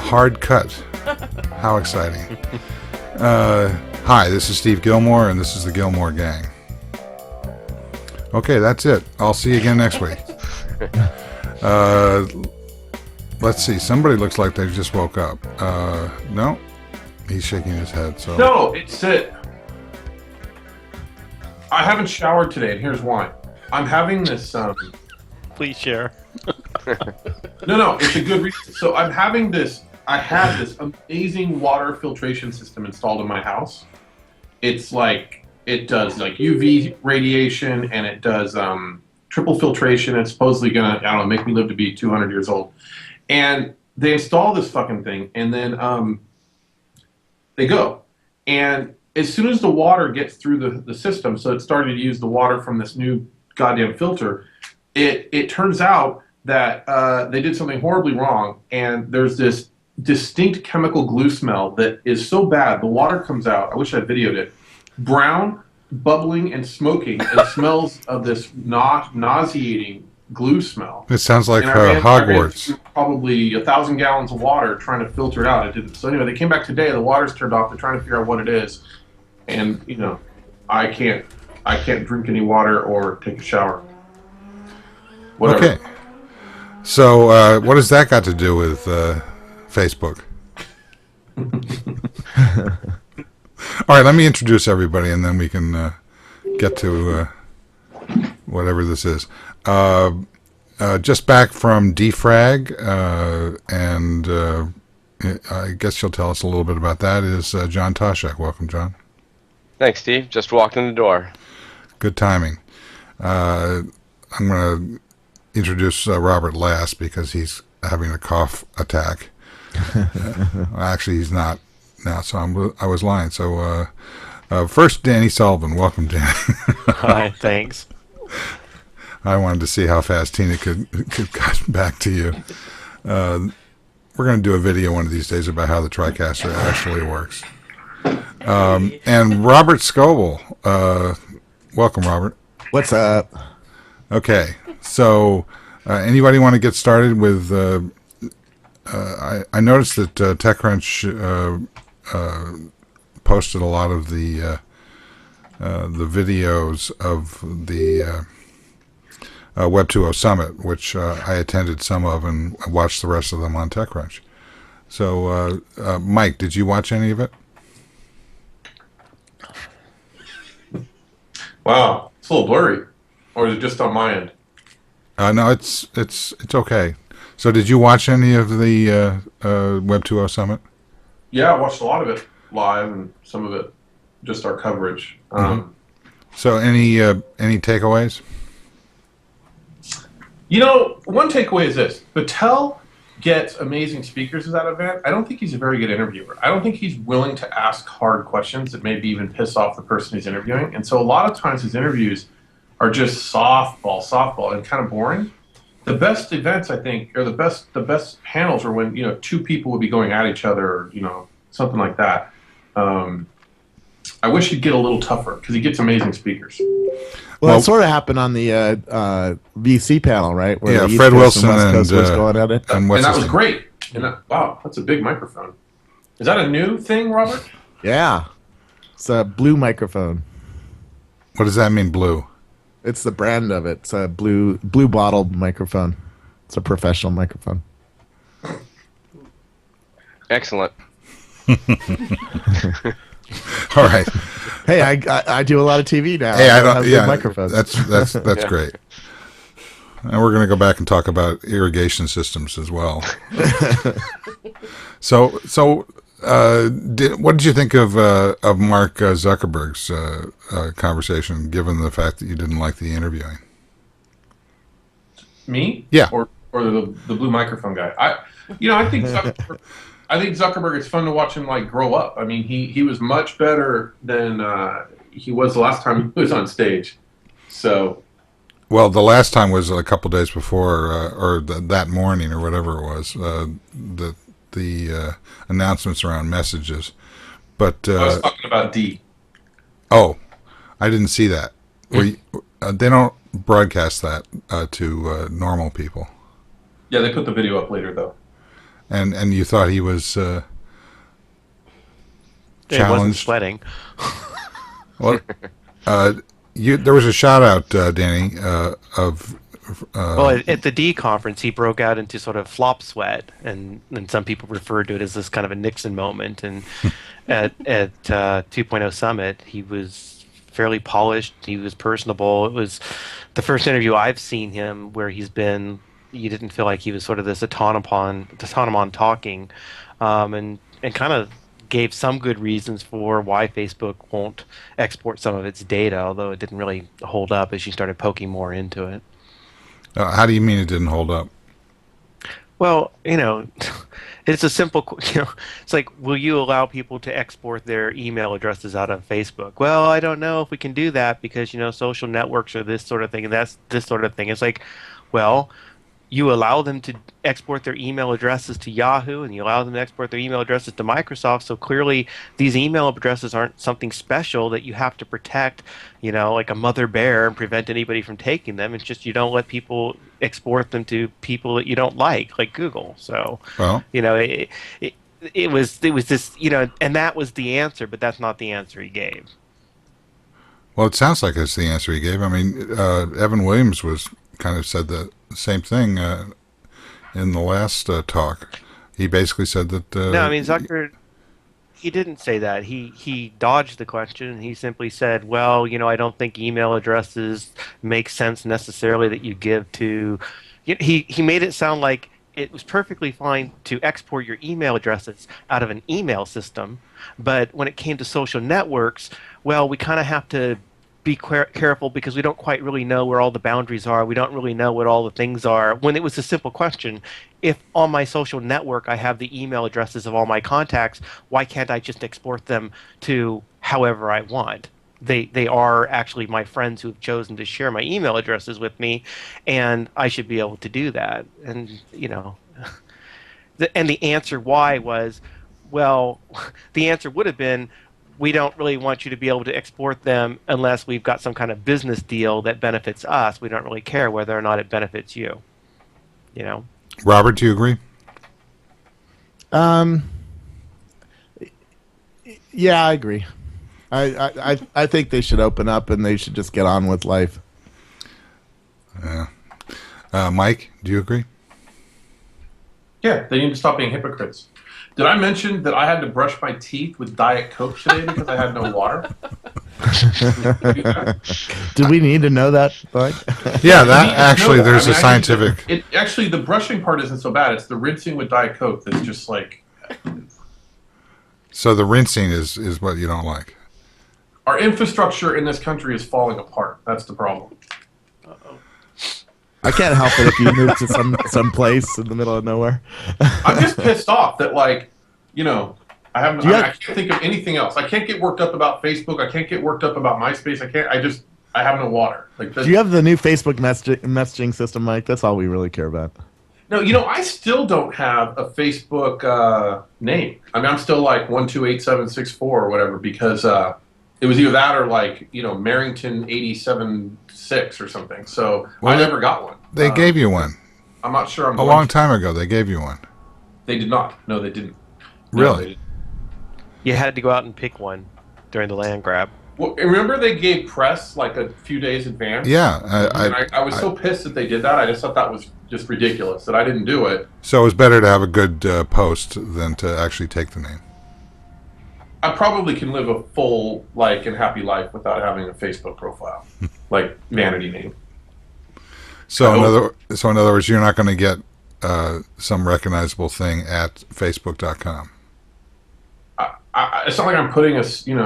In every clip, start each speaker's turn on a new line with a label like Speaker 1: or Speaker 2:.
Speaker 1: hard cut. How exciting. Hi, this is Steve Gillmor, and this is the Gillmor Gang. Okay, that's it. I'll see you again next week. Let's see. Somebody looks like they just woke up. No? He's shaking his head. So
Speaker 2: no, it's it. I haven't showered today, and here's why. I'm having this...
Speaker 3: Please share.
Speaker 2: No, it's a good reason. So I'm having this... I have this amazing water filtration system installed in my house. It's like... It does like UV radiation, and it does triple filtration. It's supposedly going to, I don't know, make me live to be 200 years old. And they install this fucking thing, and then they go. And as soon as the water gets through the system, so it started to use the water from this new goddamn filter, it turns out that they did something horribly wrong, and there's this distinct chemical glue smell that is so bad, the water comes out, I wish I'd videoed it, brown, bubbling, and smoking, and smells of this nauseating glue smell.
Speaker 1: it sounds like
Speaker 2: I ran
Speaker 1: Hogwarts.
Speaker 2: through probably 1,000 gallons of water trying to filter it out. It didn't. So anyway, they came back today. The water's turned off. They're trying to figure out what it is, and you know, I can't drink any water or take a shower. Whatever.
Speaker 1: Okay. So what has that got to do with Facebook? All right, let me introduce everybody, and then we can get to whatever this is. Just back from Defrag, and I guess you'll tell us a little bit about that, is John Taschek. Welcome, John.
Speaker 4: Thanks, Steve. Just walked in the door.
Speaker 1: Good timing. I'm going to introduce Robert last because he's having a cough attack. Actually, he's not now, so I was lying. So first, Danny Sullivan. Welcome, Danny.
Speaker 3: Hi, thanks.
Speaker 1: I wanted to see how fast Tina could cut back to you. We're going to do a video one of these days about how the TriCaster actually works. And Robert Scoble. Welcome, Robert.
Speaker 5: What's up?
Speaker 1: Okay, so anybody want to get started with... I noticed that TechCrunch posted a lot of the videos of the Web 2.0 Summit, which I attended some of and watched the rest of them on TechCrunch. So, Mike, did you watch any of it?
Speaker 2: Wow, it's a little blurry, or is it just on my end?
Speaker 1: No, it's okay. So, did you watch any of the Web 2.0 Summit?
Speaker 2: Yeah, I watched a lot of it live, and some of it just our coverage.
Speaker 1: So, any takeaways?
Speaker 2: You know, one takeaway is this. Battelle gets amazing speakers at that event. I don't think he's a very good interviewer. I don't think he's willing to ask hard questions that maybe even piss off the person he's interviewing. And so a lot of times his interviews are just softball, and kind of boring. The best events, I think, or the best panels are when, you know, two people would be going at each other, or, you know, something like that. I wish he'd get a little tougher, because he gets amazing speakers.
Speaker 5: Well, it sort of happened on the VC panel, right? Where
Speaker 1: Yeah,
Speaker 5: the East
Speaker 1: Fred
Speaker 5: Coast
Speaker 1: Wilson
Speaker 5: West Coast was
Speaker 1: and
Speaker 5: going at it.
Speaker 1: and what's
Speaker 2: that
Speaker 1: his
Speaker 2: was
Speaker 1: name?
Speaker 2: great. And wow, that's a big microphone. Is that a new thing, Robert?
Speaker 5: Yeah, it's a blue microphone.
Speaker 1: What does that mean, blue?
Speaker 5: It's the brand of it. It's a blue bottle microphone. It's a professional microphone.
Speaker 4: Excellent.
Speaker 1: All right.
Speaker 5: Hey, I do a lot of TV now.
Speaker 1: Hey, I
Speaker 5: have
Speaker 1: don't.
Speaker 5: good
Speaker 1: Yeah,
Speaker 5: microphones.
Speaker 1: that's
Speaker 4: Yeah.
Speaker 1: great. And we're going to go back and talk about irrigation systems as well. So, what did you think of Mark Zuckerberg's conversation, given the fact that you didn't like the interviewing?
Speaker 2: Me?
Speaker 1: Yeah.
Speaker 2: Or the blue microphone guy. I think Zuckerberg. It's fun to watch him like grow up. I mean, he was much better than he was the last time he was on stage. So.
Speaker 1: Well, the last time was a couple days before, or that morning, or whatever it was. The announcements around messages, but
Speaker 2: I was talking about D.
Speaker 1: Oh, I didn't see that. They don't broadcast that to normal people.
Speaker 2: Yeah, they put the video up later though.
Speaker 1: and you thought he was
Speaker 3: It wasn't
Speaker 1: challenged.
Speaker 3: sweating.
Speaker 1: Well, there was a shout out, Danny, of.
Speaker 3: Well, at the D conference, he broke out into sort of flop sweat, and some people referred to it as this kind of a Nixon moment. And at 2.0 Summit, he was fairly polished. He was personable. It was the first interview I've seen him where he's been. You didn't feel like he was sort of this autonomon talking, and kind of gave some good reasons for why Facebook won't export some of its data, although it didn't really hold up as you started poking more into it.
Speaker 1: How do you mean it didn't hold up?
Speaker 3: Well, it's a simple, it's like, will you allow people to export their email addresses out of Facebook? Well, I don't know if we can do that because, social networks are this sort of thing and that's this sort of thing. It's like, well, you allow them to export their email addresses to Yahoo and you allow them to export their email addresses to Microsoft. So clearly these email addresses aren't something special that you have to protect, like a mother bear and prevent anybody from taking them. It's just you don't let people export them to people that you don't like Google. So,
Speaker 1: Well,
Speaker 3: it was this, and that was the answer, but that's not the answer he gave.
Speaker 1: Well, it sounds like it's the answer he gave. I mean, Evan Williams was kind of said the same thing in the last talk. He basically said that.
Speaker 3: No, I mean Zucker. He didn't say that. He dodged the question and he simply said, "Well, I don't think email addresses make sense necessarily that you give to." He made it sound like it was perfectly fine to export your email addresses out of an email system, but when it came to social networks, well, we kind of have to be careful because we don't quite really know where all the boundaries are. We don't really know what all the things are. When it was a simple question, if on my social network I have the email addresses of all my contacts, why can't I just export them to however I want? They are actually my friends who have chosen to share my email addresses with me, and I should be able to do that. And and the answer why was, well, the answer would have been, we don't really want you to be able to export them unless we've got some kind of business deal that benefits us. We don't really care whether or not it benefits you.
Speaker 1: Robert, do you agree?
Speaker 5: Yeah, I agree. I think they should open up and they should just get on with life.
Speaker 1: Yeah. Mike, do you agree?
Speaker 2: Yeah, they need to stop being hypocrites. Did I mention that I had to brush my teeth with Diet Coke today because I had no water?
Speaker 5: Do we need to know that, Mike?
Speaker 1: Yeah, there's a scientific.
Speaker 2: Actually, the brushing part isn't so bad. It's the rinsing with Diet Coke that's just like.
Speaker 1: So the rinsing is what you don't like.
Speaker 2: Our infrastructure in this country is falling apart. That's the problem.
Speaker 5: I can't help it if you move to some place in the middle of nowhere.
Speaker 2: I'm just pissed off that, I can't think of anything else. I can't get worked up about Facebook. I can't get worked up about MySpace. I have no water.
Speaker 5: Do you have the new Facebook messaging system, Mike? That's all we really care about.
Speaker 2: No, I still don't have a Facebook name. I mean, I'm still like 128764 or whatever because it was either that or Marrington 876 or something. So I never got one.
Speaker 1: They gave you one.
Speaker 2: I'm not sure.
Speaker 1: A long time ago, they gave you one.
Speaker 2: They did not. No, they didn't.
Speaker 1: Really?
Speaker 2: No, they didn't.
Speaker 3: You had to go out and pick one during the land grab.
Speaker 2: Well, remember they gave press a few days advance?
Speaker 1: Yeah.
Speaker 2: I was so pissed that they did that. I just thought that was just ridiculous that I didn't do it.
Speaker 1: So it was better to have a good post than to actually take the name.
Speaker 2: I probably can live a full, and happy life without having a Facebook profile, vanity name.
Speaker 1: So in other words, you're not going to get some recognizable thing at Facebook.com.
Speaker 2: It's not like I'm putting a stake in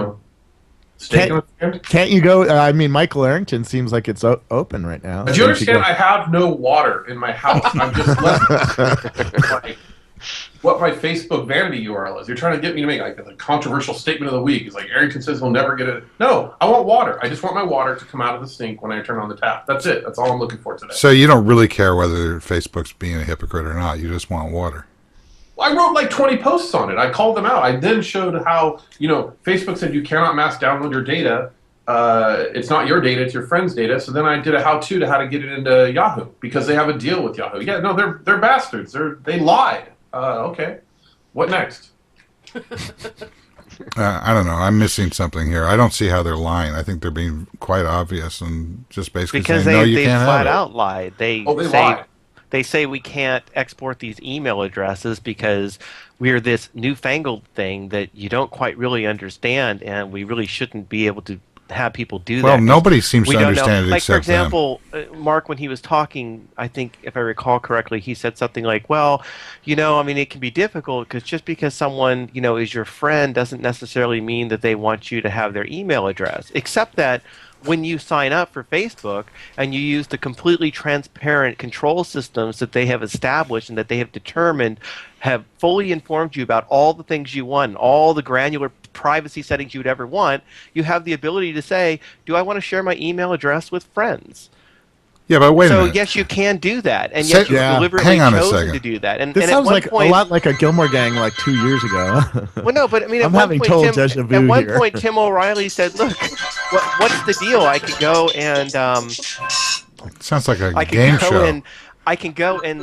Speaker 2: the sand.
Speaker 5: Can't you go? I mean, Michael Arrington seems like it's open right now.
Speaker 2: Do you understand? I have no water in my house. I'm just left what my Facebook vanity URL is. You're trying to get me to make a controversial statement of the week. It's Arrington says he'll never get it. No, I want water. I just want my water to come out of the sink when I turn on the tap. That's it. That's all I'm looking for today.
Speaker 1: So you don't really care whether Facebook's being a hypocrite or not. You just want water.
Speaker 2: I wrote 20 posts on it. I called them out. I then showed how, Facebook said you cannot mass download your data. It's not your data, it's your friend's data. So then I did a how-to get it into Yahoo because they have a deal with Yahoo. Yeah, no, they're bastards. They lied. Okay. What next?
Speaker 1: I don't know. I'm missing something here. I don't see how they're lying. I think they're being quite obvious and just basically
Speaker 3: Because
Speaker 1: saying, no, you
Speaker 3: they
Speaker 1: can't
Speaker 3: flat
Speaker 1: have it.
Speaker 3: out lied.
Speaker 2: They
Speaker 3: Say
Speaker 2: lie.
Speaker 3: they say we can't export these email addresses because we're this newfangled thing that you don't quite really understand, and we really shouldn't be able to have people do
Speaker 1: Well,
Speaker 3: that. 'Cause
Speaker 1: nobody seems
Speaker 3: we
Speaker 1: to
Speaker 3: don't know.
Speaker 1: understand it
Speaker 3: Like, for
Speaker 1: except them.
Speaker 3: example, Mark, when he was talking, I think, if I recall correctly, he said something like, well, I mean, it can be difficult because just because someone, is your friend doesn't necessarily mean that they want you to have their email address, except that when you sign up for Facebook and you use the completely transparent control systems that they have established and that they have determined have fully informed you about all the things you want, all the granular privacy settings you would ever want, you have the ability to say, do I want to share my email address with friends?
Speaker 1: Yeah, but wait a
Speaker 3: So
Speaker 1: minute.
Speaker 3: yes, you can do that, and
Speaker 1: Say-
Speaker 3: yes, you've
Speaker 5: Yeah.
Speaker 3: deliberately
Speaker 1: Hang on a
Speaker 3: chosen
Speaker 1: second.
Speaker 3: to do that. And
Speaker 5: This
Speaker 3: at
Speaker 5: sounds
Speaker 3: one
Speaker 5: like
Speaker 3: point,
Speaker 5: a lot like a Gilmore Gang like 2 years ago.
Speaker 3: well, no, but I mean,
Speaker 5: I'm having total deja vu
Speaker 3: at one
Speaker 5: here.
Speaker 3: point, Tim O'Reilly said, "Look, what's the deal? I could go and
Speaker 1: It sounds like a
Speaker 3: I
Speaker 1: game
Speaker 3: can go
Speaker 1: show.
Speaker 3: and I can go and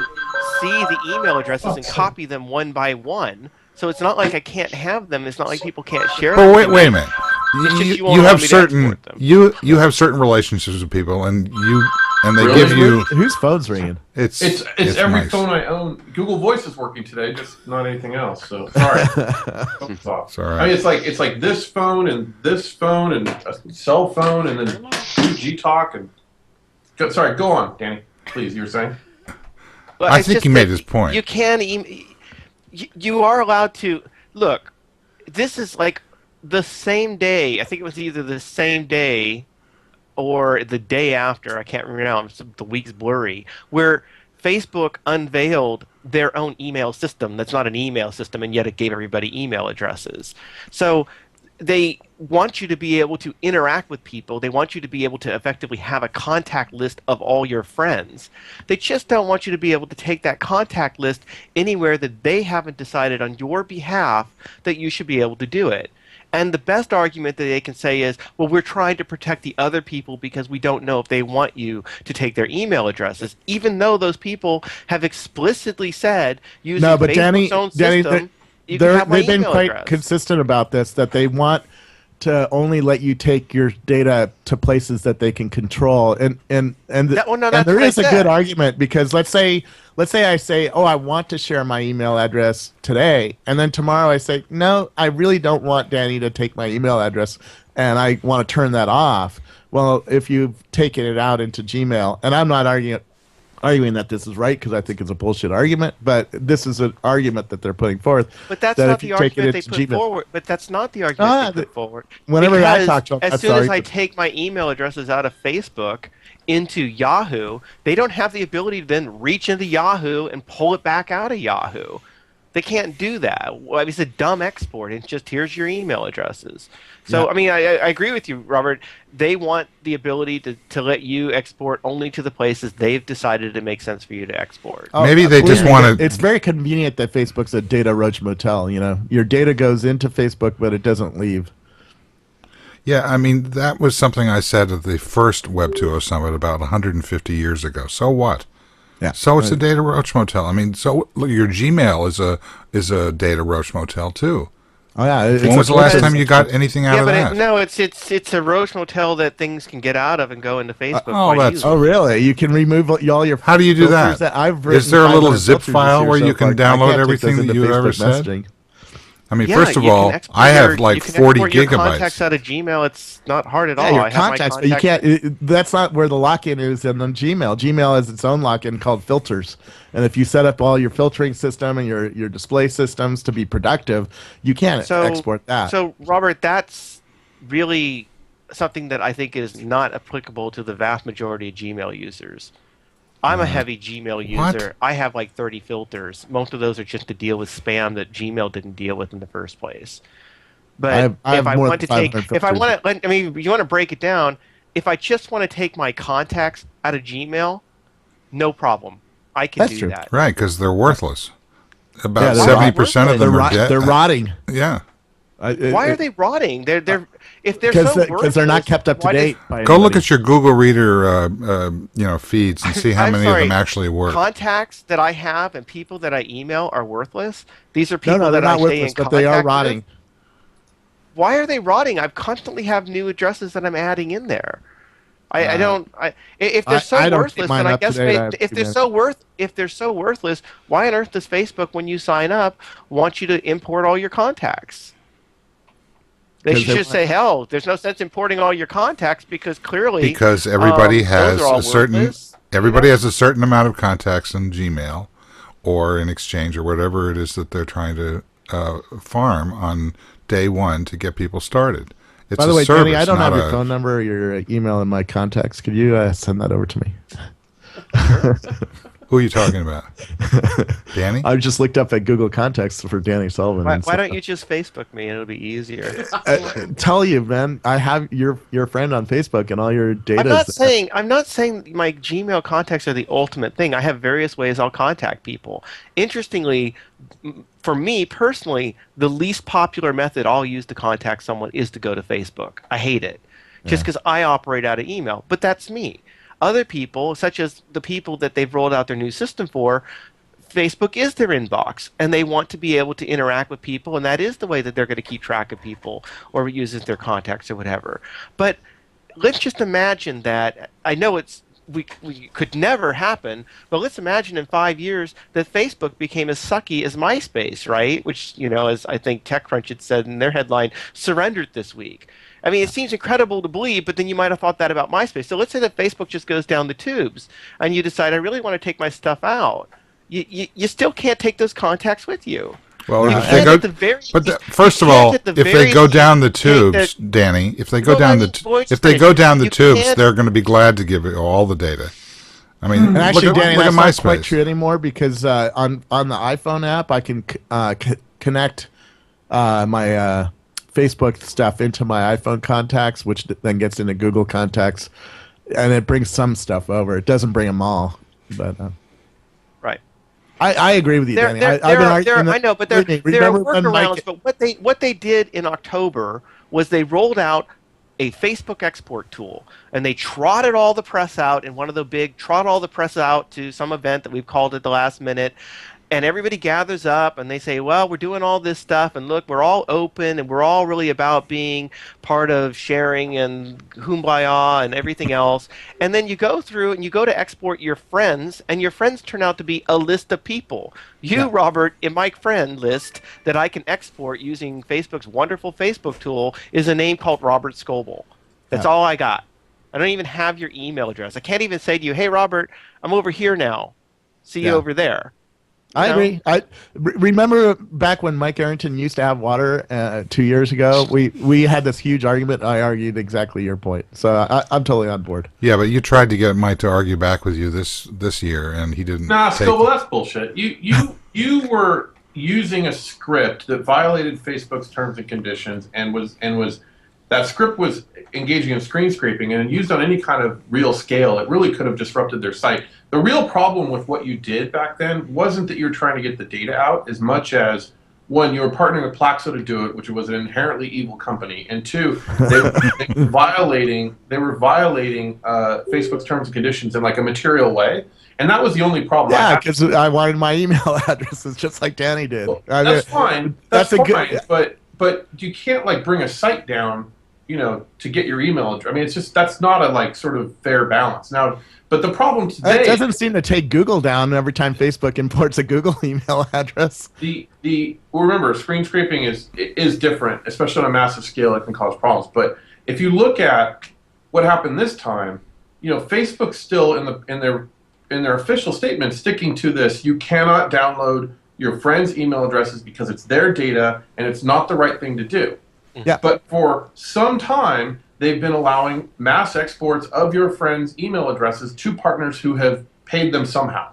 Speaker 3: see the email addresses and copy them one by one. So it's not like I can't have them. It's not like people can't share
Speaker 1: But
Speaker 3: them.
Speaker 1: wait a minute.
Speaker 3: It's just
Speaker 1: You,
Speaker 3: you won't
Speaker 1: you
Speaker 3: allow
Speaker 1: have
Speaker 3: me to
Speaker 1: certain
Speaker 3: export them.
Speaker 1: you have certain relationships with people, and they
Speaker 2: Really?
Speaker 1: give you
Speaker 5: Whose phone's ringing?
Speaker 2: It's every
Speaker 1: nice.
Speaker 2: phone I own. Google Voice is working today, just not anything else. So sorry.
Speaker 1: It's all right.
Speaker 2: I mean, it's like this phone and a cell phone and then 2G Talk and. Sorry, go on, Danny. Please, you were saying.
Speaker 3: But
Speaker 1: I
Speaker 3: it's
Speaker 1: think
Speaker 3: just
Speaker 1: he made
Speaker 3: that
Speaker 1: his point.
Speaker 3: You can you are allowed to look. This is like the same day. I think it was either the same day or the day after. I can't remember now. The week's blurry. Where Facebook unveiled their own email system. That's not an email system, and yet it gave everybody email addresses. So they want you to be able to interact with people. They want you to be able to effectively have a contact list of all your friends. They just don't want you to be able to take that contact list anywhere that they haven't decided on your behalf that you should be able to do it. And the best argument that they can say is, well, we're trying to protect the other people because we don't know if they want you to take their email addresses, even though those people have explicitly said using
Speaker 5: No, but
Speaker 3: Facebook's own
Speaker 5: Danny,
Speaker 3: system, you can have my
Speaker 5: they've been
Speaker 3: email
Speaker 5: quite
Speaker 3: address.
Speaker 5: consistent about this, that they want to only let you take your data to places that they can control, and
Speaker 3: Well, no,
Speaker 5: and
Speaker 3: that's
Speaker 5: there
Speaker 3: what I
Speaker 5: is a
Speaker 3: said.
Speaker 5: good argument, because let's say I say, oh, I want to share my email address today, and then tomorrow I say, no, I really don't want Danny to take my email address, and I want to turn that off. Well, if you've taken it out into Gmail, and I'm not arguing that this is right, because I think it's a bullshit argument, but this is an argument that they're putting forth.
Speaker 3: But that's
Speaker 5: that
Speaker 3: not
Speaker 5: if
Speaker 3: the
Speaker 5: you take it
Speaker 3: argument they
Speaker 5: into
Speaker 3: put
Speaker 5: Gmail-
Speaker 3: forward. But that's not the argument they
Speaker 5: the-
Speaker 3: put forward.
Speaker 5: whenever I
Speaker 3: Because
Speaker 5: talk to them,
Speaker 3: as
Speaker 5: that's
Speaker 3: soon
Speaker 5: the
Speaker 3: as I
Speaker 5: argument.
Speaker 3: take my email addresses out of Facebook into Yahoo, they don't have the ability to then reach into Yahoo and pull it back out of Yahoo. They can't do that. Well, it's a dumb export. It's just, here's your email addresses. So,
Speaker 5: Yeah.
Speaker 3: I mean, I agree with you, Robert. They want the ability to let you export only to the places they've decided it makes sense for you to export.
Speaker 5: Oh,
Speaker 1: Maybe they just
Speaker 5: believe me,
Speaker 1: want to.
Speaker 5: It's very convenient that Facebook's a data roach motel. Your data goes into Facebook, but it doesn't leave.
Speaker 1: Yeah, I mean, that was something I said at the first Web 2.0 Summit about 150 years ago. So what?
Speaker 5: Yeah.
Speaker 1: So it's a data roach motel. I mean, so look, your Gmail is a data roach motel too.
Speaker 5: Oh yeah.
Speaker 1: When was the last time you got anything out
Speaker 3: Yeah,
Speaker 1: of
Speaker 3: but
Speaker 1: that?
Speaker 3: it's a roach motel that things can get out of and go into Facebook.
Speaker 1: oh,
Speaker 3: quite
Speaker 1: that's-
Speaker 3: easily.
Speaker 5: Oh really? You can remove all your.
Speaker 1: How do you do
Speaker 5: filters
Speaker 1: that?
Speaker 5: I've
Speaker 1: Is there a
Speaker 5: written
Speaker 1: little
Speaker 5: 500
Speaker 1: zip
Speaker 5: filters this
Speaker 1: file
Speaker 5: year
Speaker 1: where
Speaker 5: so
Speaker 1: you can
Speaker 5: far. I
Speaker 1: download
Speaker 5: can't take
Speaker 1: everything
Speaker 5: those
Speaker 1: that
Speaker 5: into
Speaker 1: you ever
Speaker 5: Facebook
Speaker 1: said?
Speaker 5: messaging.
Speaker 1: I mean,
Speaker 3: Yeah,
Speaker 1: first of
Speaker 3: you
Speaker 1: all,
Speaker 3: can export
Speaker 1: I have
Speaker 3: your-
Speaker 1: like
Speaker 3: you can
Speaker 1: 40
Speaker 3: export your contacts
Speaker 1: gigabytes.
Speaker 3: out of Gmail. It's not hard at
Speaker 5: Yeah,
Speaker 3: all.
Speaker 5: your
Speaker 3: I have my
Speaker 5: contacts, but you
Speaker 3: contact-
Speaker 5: can't. That's not where the lock-in is in Gmail. Gmail has its own lock-in called filters, and if you set up all your filtering system and your display systems to be productive, you can't export that.
Speaker 3: So, Robert, that's really something that I think is not applicable to the vast majority of Gmail users. I'm a heavy Gmail user.
Speaker 1: What?
Speaker 3: I have like 30 filters. Most of those are just to deal with spam that Gmail didn't deal with in the first place. But
Speaker 5: I have
Speaker 3: if I
Speaker 5: more
Speaker 3: want to
Speaker 5: than
Speaker 3: take,
Speaker 5: 500
Speaker 3: if I
Speaker 5: filters.
Speaker 3: want to, I mean, you want to break it down. If I just want to take my contacts out of Gmail, no problem. I can
Speaker 5: That's
Speaker 3: do
Speaker 5: true.
Speaker 3: that.
Speaker 1: Right, because they're worthless. About
Speaker 5: they're
Speaker 1: 70% of them
Speaker 5: they're
Speaker 1: are dead.
Speaker 5: They're rotting.
Speaker 1: Yeah.
Speaker 3: Why are they rotting? They're if they're
Speaker 5: because
Speaker 3: so worthless,
Speaker 5: they're not kept up to
Speaker 3: why does-
Speaker 5: date. By
Speaker 1: Go look
Speaker 5: anybody.
Speaker 1: at your Google Reader, feeds and see how
Speaker 3: I'm
Speaker 1: many
Speaker 3: sorry,
Speaker 1: of them actually work.
Speaker 3: Contacts that I have and people that I email are worthless. These are
Speaker 5: No,
Speaker 3: people
Speaker 5: they're
Speaker 3: that I
Speaker 5: not
Speaker 3: stay
Speaker 5: worthless,
Speaker 3: in
Speaker 5: but they are
Speaker 3: contact
Speaker 5: rotting.
Speaker 3: with. Why are they rotting? I constantly have new addresses that I'm adding in there. If they're so
Speaker 5: I don't keep
Speaker 3: worthless,
Speaker 5: mine
Speaker 3: then I
Speaker 5: up to
Speaker 3: guess
Speaker 5: date. I have
Speaker 3: if
Speaker 5: too
Speaker 3: they're
Speaker 5: many.
Speaker 3: if they're so worthless, why on earth does Facebook, when you sign up, want you to import all your contacts? They
Speaker 5: 'Cause
Speaker 3: should
Speaker 5: they
Speaker 3: just
Speaker 5: want-
Speaker 3: say, hell, there's no sense importing all your contacts because clearly
Speaker 1: Because everybody
Speaker 3: those
Speaker 1: has
Speaker 3: are all
Speaker 1: a certain
Speaker 3: worthless,
Speaker 1: has a certain amount of contacts in Gmail or in Exchange or whatever it is that they're trying to farm on day one to get people started. It's
Speaker 5: By the
Speaker 1: a
Speaker 5: way,
Speaker 1: service,
Speaker 5: Danny, I don't
Speaker 1: not
Speaker 5: have your
Speaker 1: a-
Speaker 5: phone number or your email in my contacts. Could you send that over to me?
Speaker 1: Who are you talking about? Danny?
Speaker 5: I just looked up at Google Contacts for Danny Sullivan.
Speaker 3: why don't you just Facebook me and it'll be easier?
Speaker 5: tell you, man? I have your friend on Facebook, and all your data.
Speaker 3: I'm not saying my Gmail contacts are the ultimate thing. I have various ways I'll contact people. Interestingly, for me personally, the least popular method I'll use to contact someone is to go to Facebook. I hate it, just because I operate out of email. But that's me. Other people, such as the people that they've rolled out their new system for, Facebook is their inbox, and they want to be able to interact with people, and that is the way that they're going to keep track of people or use their contacts or whatever. But let's just imagine that. I know we could never happen, but let's imagine in 5 years that Facebook became as sucky as MySpace, right? Which, as I think TechCrunch had said in their headline, surrendered this week. I mean, it seems incredible to believe, but then you might have thought that about MySpace. So let's say that Facebook just goes down the tubes, and you decide, I really want to take my stuff out. You still can't take those contacts with you.
Speaker 1: Well,
Speaker 3: You
Speaker 1: if they
Speaker 3: can't
Speaker 1: go,
Speaker 3: at the very
Speaker 1: but
Speaker 3: least-
Speaker 1: first
Speaker 3: you
Speaker 1: of all,
Speaker 3: can't at
Speaker 1: if
Speaker 3: the
Speaker 1: they
Speaker 3: very
Speaker 1: go
Speaker 3: least
Speaker 1: down the
Speaker 3: take
Speaker 1: tubes,
Speaker 3: the-
Speaker 1: Danny, if they go
Speaker 3: Well,
Speaker 1: down
Speaker 3: let
Speaker 1: the
Speaker 3: me- well,
Speaker 1: if they
Speaker 3: finish.
Speaker 1: go down the
Speaker 3: You
Speaker 1: tubes,
Speaker 3: can't-
Speaker 1: they're going to be glad to give you all the data. I mean,
Speaker 5: And actually,
Speaker 1: look at,
Speaker 5: Danny,
Speaker 1: look
Speaker 5: that's
Speaker 1: at
Speaker 5: not quite
Speaker 1: MySpace.
Speaker 5: true anymore because on the iPhone app, I can connect my Facebook stuff into my iPhone contacts, which then gets into Google contacts, and it brings some stuff over. It doesn't bring them all, but
Speaker 3: Right.
Speaker 5: I agree with you, Danny.
Speaker 3: I know, but there are
Speaker 5: Remember when
Speaker 3: workarounds.
Speaker 5: Mike-
Speaker 3: But what they did in October was they rolled out a Facebook export tool, and they trotted all the press out in one of the trot all the press out to some event that we've called at the last minute. And everybody gathers up and they say, well, we're doing all this stuff, and look, we're all open, and we're all really about being part of sharing and kumbaya and everything else. And then you go through and you go to export your friends, and your friends turn out to be a list of people. Robert, in my friend list that I can export using Facebook's wonderful Facebook tool is a name called Robert Scoble. That's all I got. I don't even have your email address. I can't even say to you, hey, Robert, I'm over here now. See you over there.
Speaker 5: I agree. Remember back when Mike Arrington used to have water 2 years ago. We had this huge argument. I argued exactly your point, so I'm totally on board.
Speaker 1: Yeah, but you tried to get Mike to argue back with you this year, and he didn't.
Speaker 2: Nah,
Speaker 1: take
Speaker 2: Scoble,
Speaker 1: it.
Speaker 2: that's bullshit. You were using a script that violated Facebook's terms and conditions, and was that script was engaging in screen scraping, and used on any kind of real scale, it really could have disrupted their site. The real problem with what you did back then wasn't that you were trying to get the data out as much as, one, you were partnering with Plaxo to do it, which was an inherently evil company, and two, they were violating Facebook's terms and conditions in like a material way, and that was the only problem.
Speaker 5: Yeah, because I wanted my email addresses just like Danny did.
Speaker 2: Well, that's fine. That's fine. But you can't like bring a site down, to get your email address. I mean, it's just that's not a like sort of fair balance. Now, but the problem today,
Speaker 5: it doesn't seem to take Google down every time Facebook imports a Google email address.
Speaker 2: Remember, screen scraping is different, especially on a massive scale. It can cause problems. But if you look at what happened this time, Facebook's still in their official statement sticking to this. You cannot download your friends' email addresses because it's their data and it's not the right thing to do.
Speaker 5: Yeah.
Speaker 2: But for some time, they've been allowing mass exports of your friends' email addresses to partners who have paid them somehow.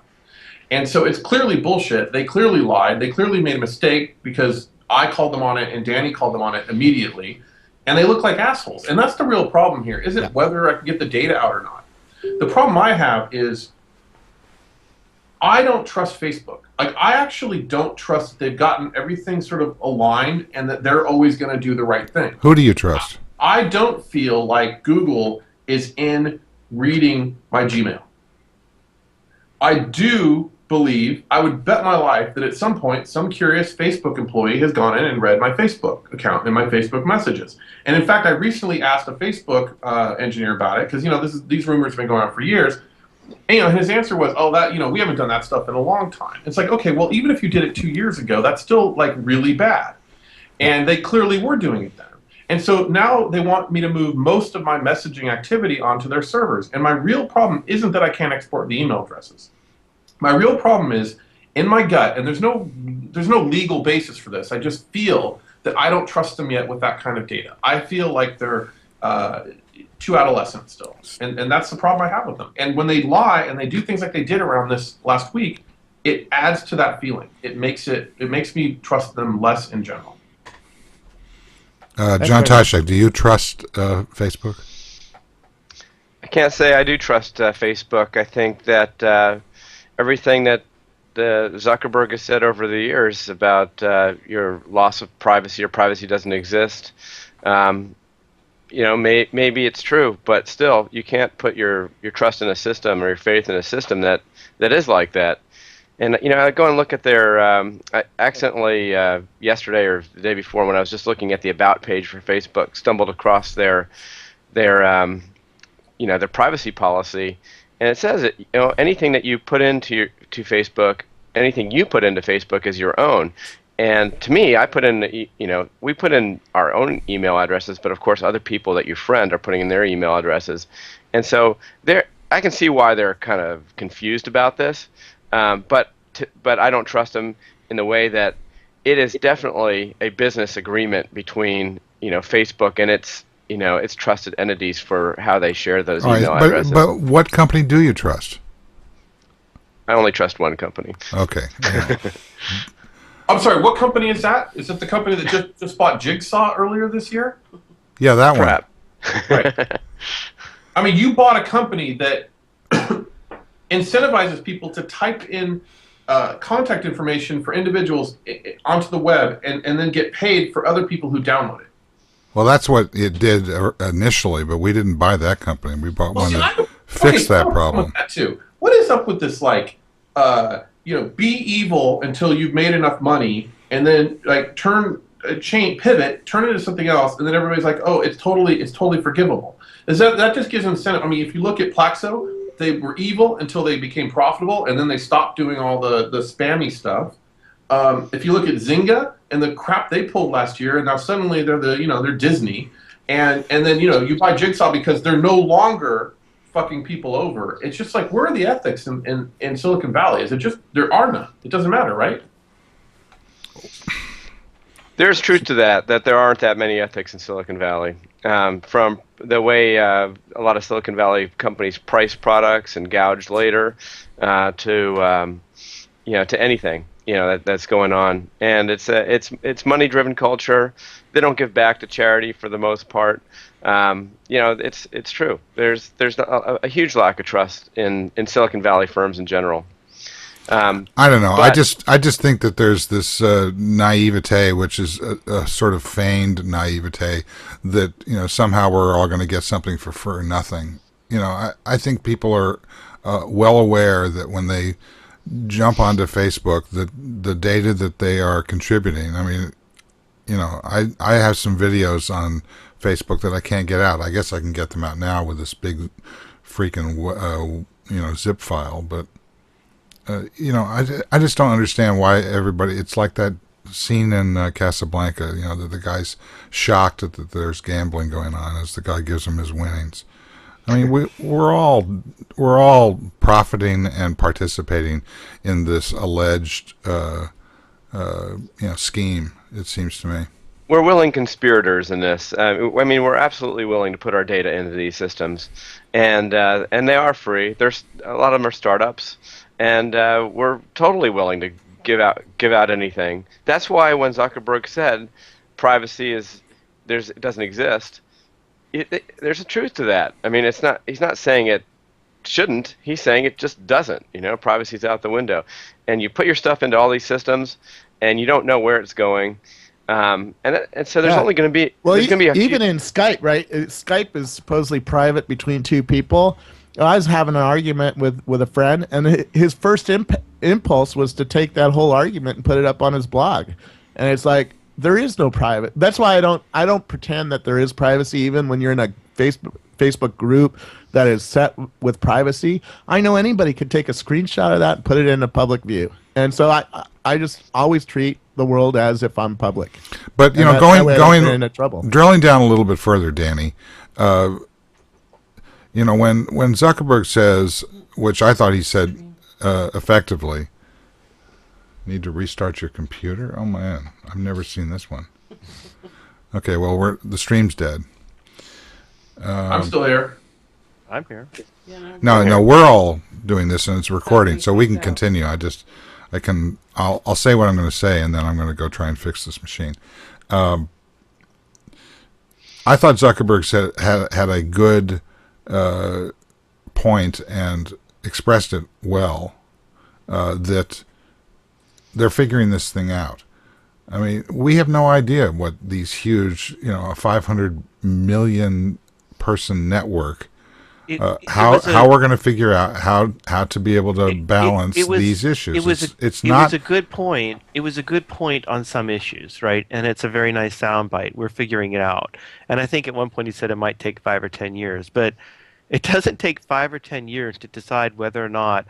Speaker 2: And so it's clearly bullshit. They clearly lied. They clearly made a mistake because I called them on it and Danny called them on it immediately. And they look like assholes. And that's the real problem here, isn't whether I can get the data out or not. The problem I have is I don't trust Facebook. Like, I actually don't trust that they've gotten everything sort of aligned and that they're always going to do the right thing.
Speaker 1: Who do you trust?
Speaker 2: I don't feel like Google is in reading my Gmail. I do believe, I would bet my life that at some point some curious Facebook employee has gone in and read my Facebook account and my Facebook messages. And in fact, I recently asked a Facebook engineer about it because, you know, these rumors have been going on for years. And, you know, his answer was, oh, that, you know, we haven't done that stuff in a long time. It's like, okay, well, even if you did it 2 years ago, that's still like really bad. And they clearly were doing it then. And so now they want me to move most of my messaging activity onto their servers. And my real problem isn't that I can't export the email addresses. My real problem is in my gut, and there's no legal basis for this. I just feel that I don't trust them yet with that kind of data. I feel like they're too adolescent still, and that's the problem I have with them. And when they lie and they do things like they did around this last week, it adds to that feeling. It makes me trust them less in general.
Speaker 1: John Taschek, do you trust Facebook?
Speaker 4: I can't say I do trust Facebook. I think that everything that Zuckerberg has said over the years about your loss of privacy, your privacy doesn't exist. You know, maybe it's true, but still, you can't put your trust in a system or your faith in a system that is like that. And you know, I go and look at their. I accidentally yesterday or the day before, when I was just looking at the about page for Facebook, stumbled across their you know, their privacy policy, and it says that, you know, anything that you put into Facebook, anything you put into Facebook is your own. And to me, I put in, you know, we put in our own email addresses, but of course other people that you friend are putting in their email addresses. And so I can see why they're kind of confused about this, but I don't trust them in the way that it is definitely a business agreement between, you know, Facebook and its, you know, its trusted entities for how they share those email addresses.
Speaker 1: But what company do you trust?
Speaker 4: I only trust one company.
Speaker 1: Okay. Yeah.
Speaker 2: I'm sorry, what company is that? Is it the company that just bought Jigsaw earlier this year?
Speaker 1: Yeah, that
Speaker 4: Crap.
Speaker 1: one.
Speaker 2: Right. I mean, you bought a company that incentivizes people to type in contact information for individuals onto the web and then get paid for other people who download it.
Speaker 1: Well, that's what it did initially, but we didn't buy that company. We bought one that fixed that problem.
Speaker 2: That too. What is up with this, like, you know, be evil until you've made enough money, and then like pivot, turn it into something else, and then everybody's like, oh, it's totally forgivable. That just gives incentive? I mean, if you look at Plaxo, they were evil until they became profitable, and then they stopped doing all the spammy stuff. If you look at Zynga and the crap they pulled last year, and now suddenly they're Disney, and then, you know, you buy Jigsaw because they're no longer fucking people over. It's just like, where are the ethics in Silicon Valley? Is it just there are none? It doesn't matter, right?
Speaker 4: There's truth to that there aren't that many ethics in Silicon Valley. From the way a lot of Silicon Valley companies price products and gouge later, to you know, to anything, you know, that's going on, and it's money-driven culture. They don't give back to charity for the most part. You know, it's true. There's a huge lack of trust in Silicon Valley firms in general.
Speaker 1: I don't know. I just think that there's this naivete, which is a sort of feigned naivete, that, you know, somehow we're all going to get something for nothing. You know, I think people are well aware that when they jump onto Facebook, that the data that they are contributing, I mean, you know, I have some videos on Facebook that I can't get out. I guess I can get them out now with this big freaking you know, zip file, but you know, I just don't understand why everybody. It's like that scene in Casablanca. You know, that the guy's shocked that there's gambling going on as the guy gives him his winnings. I mean, we're all profiting and participating in this alleged you know, scheme. It seems to me.
Speaker 4: We're willing conspirators in this. I mean, we're absolutely willing to put our data into these systems, and they are free. There's a lot of them are startups, and we're totally willing to give out anything. That's why when Zuckerberg said privacy it doesn't exist, there's a truth to that. I mean, he's not saying it shouldn't. He's saying it just doesn't. Privacy's out the window, and you put your stuff into all these systems, and you don't know where it's going. And so there's only going to be
Speaker 5: even in Skype, right? Skype is supposedly private between two people. I was having an argument with a friend, and his first impulse was to take that whole argument and put it up on his blog. And it's like, there is no private. That's why I don't pretend that there is privacy, even when you're in a Facebook group that is set with privacy. I know anybody could take a screenshot of that and put it in a public view. And so I just always treat the world as if I'm public.
Speaker 1: But
Speaker 5: going into trouble.
Speaker 1: Drilling down a little bit further, Danny. When Zuckerberg says, which I thought he said effectively, need to restart your computer? Oh man, I've never seen this one. Okay, well the stream's dead.
Speaker 2: I'm still here.
Speaker 3: I'm here.
Speaker 1: No, we're all doing this and it's recording, so we can continue. I'll say what I'm going to say, and then I'm going to go try and fix this machine. I thought Zuckerberg had a good point and expressed it well, that they're figuring this thing out. I mean, we have no idea what these huge, a 500 million person network, how we're going to figure out how to be able to balance these issues. It was a
Speaker 3: good point. It was a good point on some issues, right? And it's a very nice soundbite. We're figuring it out. And I think at one point he said it might take 5 or 10 years, but it doesn't take 5 or 10 years to decide whether or not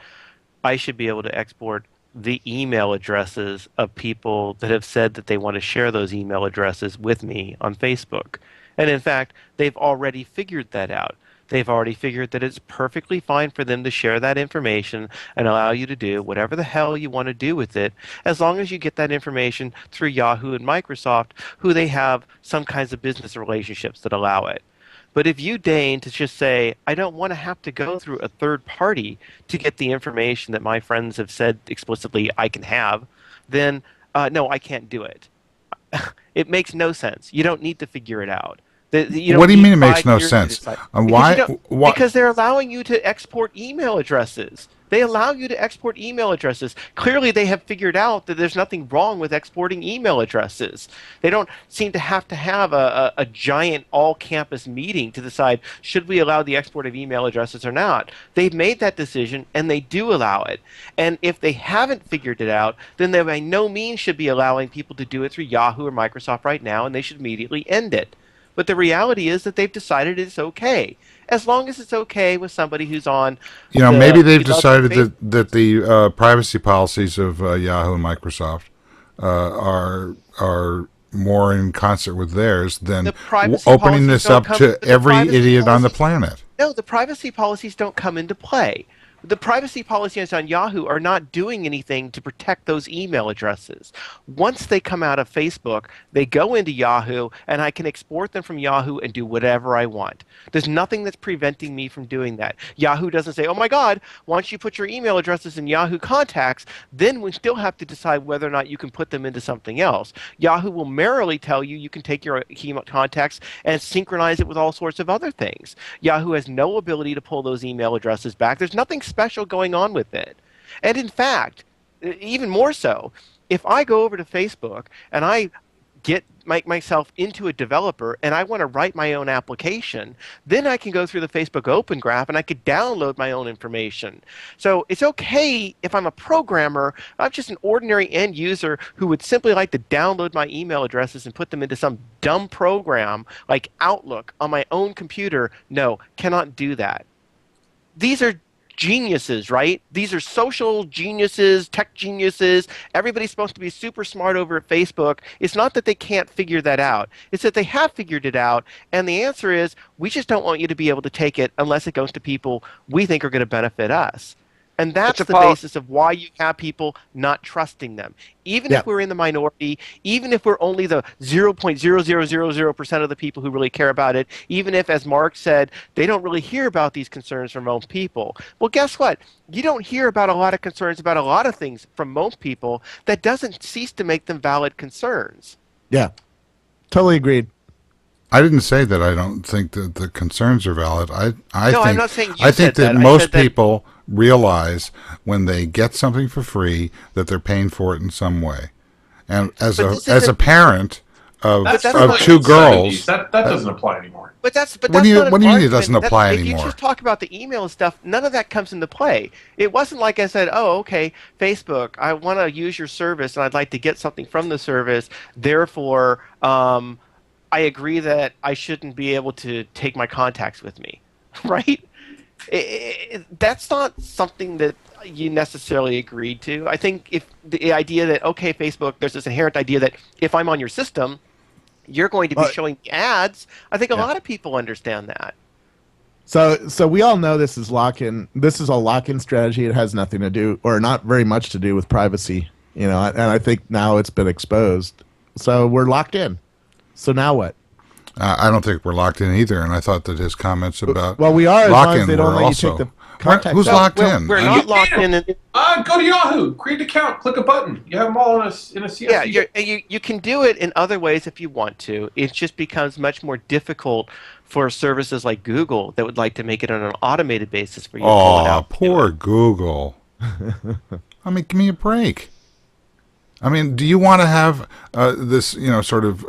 Speaker 3: I should be able to export the email addresses of people that have said that they want to share those email addresses with me on Facebook. And in fact, they've already figured that out. They've already figured that it's perfectly fine for them to share that information and allow you to do whatever the hell you want to do with it, as long as you get that information through Yahoo and Microsoft, who they have some kinds of business relationships that allow it. But if you deign to just say, I don't want to have to go through a third party to get the information that my friends have said explicitly I can have, then no, I can't do it. It makes no sense. You don't need to figure it out.
Speaker 1: What do you mean it makes no sense? Why?
Speaker 3: Because they're allowing you to export email addresses. They allow you to export email addresses. Clearly, they have figured out that there's nothing wrong with exporting email addresses. They don't seem to have a giant all-campus meeting to decide, should we allow the export of email addresses or not? They've made that decision, and they do allow it. And if they haven't figured it out, then they by no means should be allowing people to do it through Yahoo or Microsoft right now, and they should immediately end it. But the reality is that they've decided it's okay. As long as it's okay with somebody who's on...
Speaker 1: maybe they've decided that the privacy policies of Yahoo and Microsoft are more in concert with theirs than opening this up to every idiot on the planet.
Speaker 3: No, the privacy policies don't come into play. The privacy policies on Yahoo are not doing anything to protect those email addresses. Once they come out of Facebook, they go into Yahoo, and I can export them from Yahoo and do whatever I want. There's nothing that's preventing me from doing that. Yahoo doesn't say, oh my God, once you put your email addresses in Yahoo contacts, then we still have to decide whether or not you can put them into something else. Yahoo will merrily tell you you can take your contacts and synchronize it with all sorts of other things. Yahoo has no ability to pull those email addresses back. There's nothing special going on with it. And in fact, even more so, if I go over to Facebook and I make myself into a developer and I want to write my own application, then I can go through the Facebook Open Graph and I could download my own information. So it's okay if I'm a programmer, I'm just an ordinary end user who would simply like to download my email addresses and put them into some dumb program like Outlook on my own computer. No, cannot do that. These are geniuses, right? These are social geniuses, tech geniuses. Everybody's supposed to be super smart over at Facebook. It's not that they can't figure that out. It's that they have figured it out, and the answer is, we just don't want you to be able to take it unless it goes to people we think are going to benefit us. And that's the basis of why you have people not trusting them. Even if we're in the minority, even if we're only the 0.0000% of the people who really care about it, even if, as Mark said, they don't really hear about these concerns from most people. Well, guess what? You don't hear about a lot of concerns about a lot of things from most people. That doesn't cease to make them valid concerns.
Speaker 5: Yeah, totally agreed.
Speaker 1: I didn't say that I don't think that the concerns are valid. I
Speaker 3: No,
Speaker 1: think
Speaker 3: I'm not saying you
Speaker 1: I think
Speaker 3: said that.
Speaker 1: that
Speaker 3: I
Speaker 1: most
Speaker 3: said that-
Speaker 1: people realize when they get something for free that they're paying for it in some way. And as
Speaker 3: But
Speaker 1: a
Speaker 3: this
Speaker 1: as a
Speaker 3: isn't-
Speaker 1: parent
Speaker 2: That's
Speaker 3: that's
Speaker 2: from
Speaker 1: of
Speaker 2: like
Speaker 1: two
Speaker 2: the 70s.
Speaker 1: girls,
Speaker 2: That doesn't apply anymore.
Speaker 3: But that's
Speaker 1: What do you-
Speaker 3: not an
Speaker 1: what do you mean it
Speaker 3: argument.
Speaker 1: doesn't apply
Speaker 3: If
Speaker 1: anymore?
Speaker 3: you just talk about the email and stuff, none of that comes into play. It wasn't like I said, "Oh, okay, Facebook, I want to use your service and I'd like to get something from the service. Therefore, I agree that I shouldn't be able to take my contacts with me." Right? That's not something that you necessarily agreed to. I think if the idea that, okay, Facebook, there's this inherent idea that if I'm on your system, you're going to be showing me ads. I think a lot of people understand that.
Speaker 5: So we all know this is lock-in. This is a lock-in strategy. It has nothing to do, or not very much to do, with privacy. And I think now it's been exposed. So we're locked in. So now what?
Speaker 1: I don't think we're locked in either. And I thought that his comments about
Speaker 5: Well, we are, as long as
Speaker 1: lock-in
Speaker 5: they don't
Speaker 1: were
Speaker 5: let you
Speaker 1: also.
Speaker 5: take the contacts
Speaker 1: Who's
Speaker 5: out.
Speaker 1: locked in?
Speaker 3: We're not locked in.
Speaker 2: Go to Yahoo, create an account, click a button. You have them all in a CSV.
Speaker 3: Yeah, you can do it in other ways if you want to. It just becomes much more difficult for services like Google that would like to make it on an automated basis for you to pull it
Speaker 1: Oh,
Speaker 3: out.
Speaker 1: poor Google. I mean, give me a break. I mean, do you want to have this, sort of,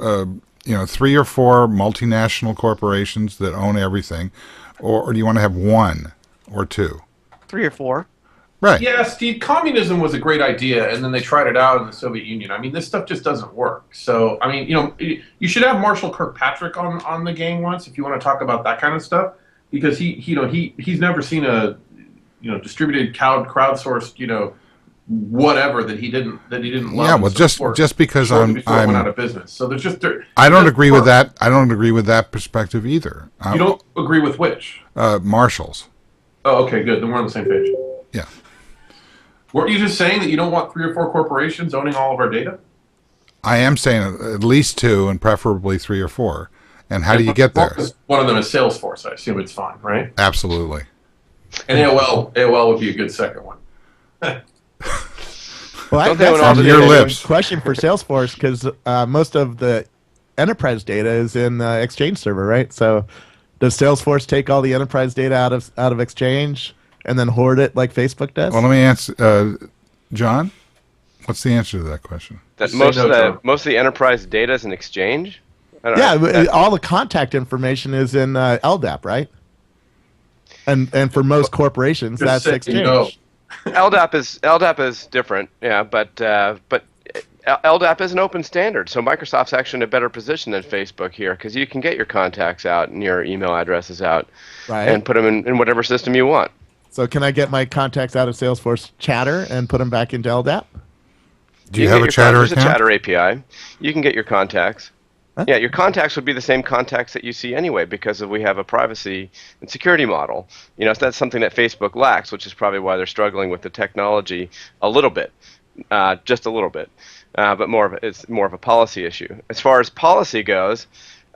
Speaker 1: 3 or 4 multinational corporations that own everything, or do you want to have 1 or 2?
Speaker 3: 3 or 4.
Speaker 1: Right.
Speaker 2: Yeah, Steve, communism was a great idea, and then they tried it out in the Soviet Union. I mean, this stuff just doesn't work. So, I mean, you should have Marshall Kirkpatrick on the gang once if you want to talk about that kind of stuff, because he's never seen a distributed crowdsourced whatever that he didn't love.
Speaker 1: Yeah, well, just because
Speaker 2: before
Speaker 1: I'm
Speaker 2: it went out of business. So there's just
Speaker 1: I don't agree with that. I don't agree with that perspective either.
Speaker 2: You don't agree with which?
Speaker 1: Marshall's.
Speaker 2: Oh, okay, good. Then we're on the same page.
Speaker 1: Yeah.
Speaker 2: Weren't you just saying that you don't want 3 or 4 corporations owning all of our data?
Speaker 1: I am saying at least 2 and preferably 3 or 4. And how do you get there?
Speaker 2: One of them is Salesforce. I assume it's fine, right?
Speaker 1: Absolutely.
Speaker 2: And AOL would be a good second one.
Speaker 5: Well,
Speaker 4: Don't they
Speaker 5: that's
Speaker 4: own all
Speaker 1: From
Speaker 4: the
Speaker 1: your
Speaker 4: data?
Speaker 1: lips.
Speaker 5: question for Salesforce, because most of the enterprise data is in Exchange Server, right? So does Salesforce take all the enterprise data out of Exchange and then hoard it like Facebook does?
Speaker 1: Well, let me answer, John. What's the answer to that question?
Speaker 4: That
Speaker 2: Just say no,
Speaker 4: most of the enterprise data is in Exchange. I don't
Speaker 5: yeah,
Speaker 4: know.
Speaker 5: but all the contact information is in LDAP, right? And for most corporations,
Speaker 2: Just
Speaker 5: that's
Speaker 2: say
Speaker 5: Exchange.
Speaker 2: no.
Speaker 4: LDAP is different, yeah, but LDAP is an open standard, so Microsoft's actually in a better position than Facebook here, because you can get your contacts out and your email addresses out,
Speaker 5: Right.
Speaker 4: and put them in whatever system you want.
Speaker 5: So can I get my contacts out of Salesforce Chatter and put them back into LDAP?
Speaker 1: Do you have a Chatter
Speaker 4: There's
Speaker 1: account?
Speaker 4: a Chatter API. You can get your contacts.
Speaker 5: Huh?
Speaker 4: Yeah, your contacts would be the same contacts that you see anyway, because we have a privacy and security model. So that's something that Facebook lacks, which is probably why they're struggling with the technology a little bit, just a little bit. But it's more of a policy issue. As far as policy goes,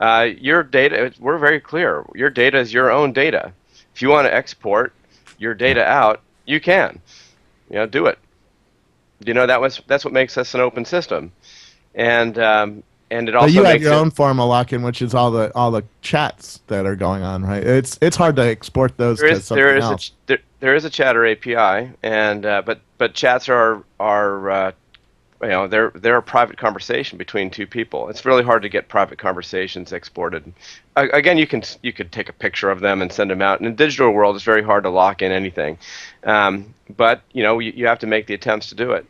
Speaker 4: your data, we're very clear. Your data is your own data. If you want to export your data out, you can. Do it. That's what makes us an open system, and it also
Speaker 5: But you have
Speaker 4: makes
Speaker 5: your
Speaker 4: it,
Speaker 5: own form of lock-in, which is all the chats that are going on, right? It's hard to export those to something else.
Speaker 4: There is a Chatter API, and but chats are they're a private conversation between two people. It's really hard to get private conversations exported. Again, you could take a picture of them and send them out. In the digital world, it's very hard to lock in anything, but you have to make the attempts to do it,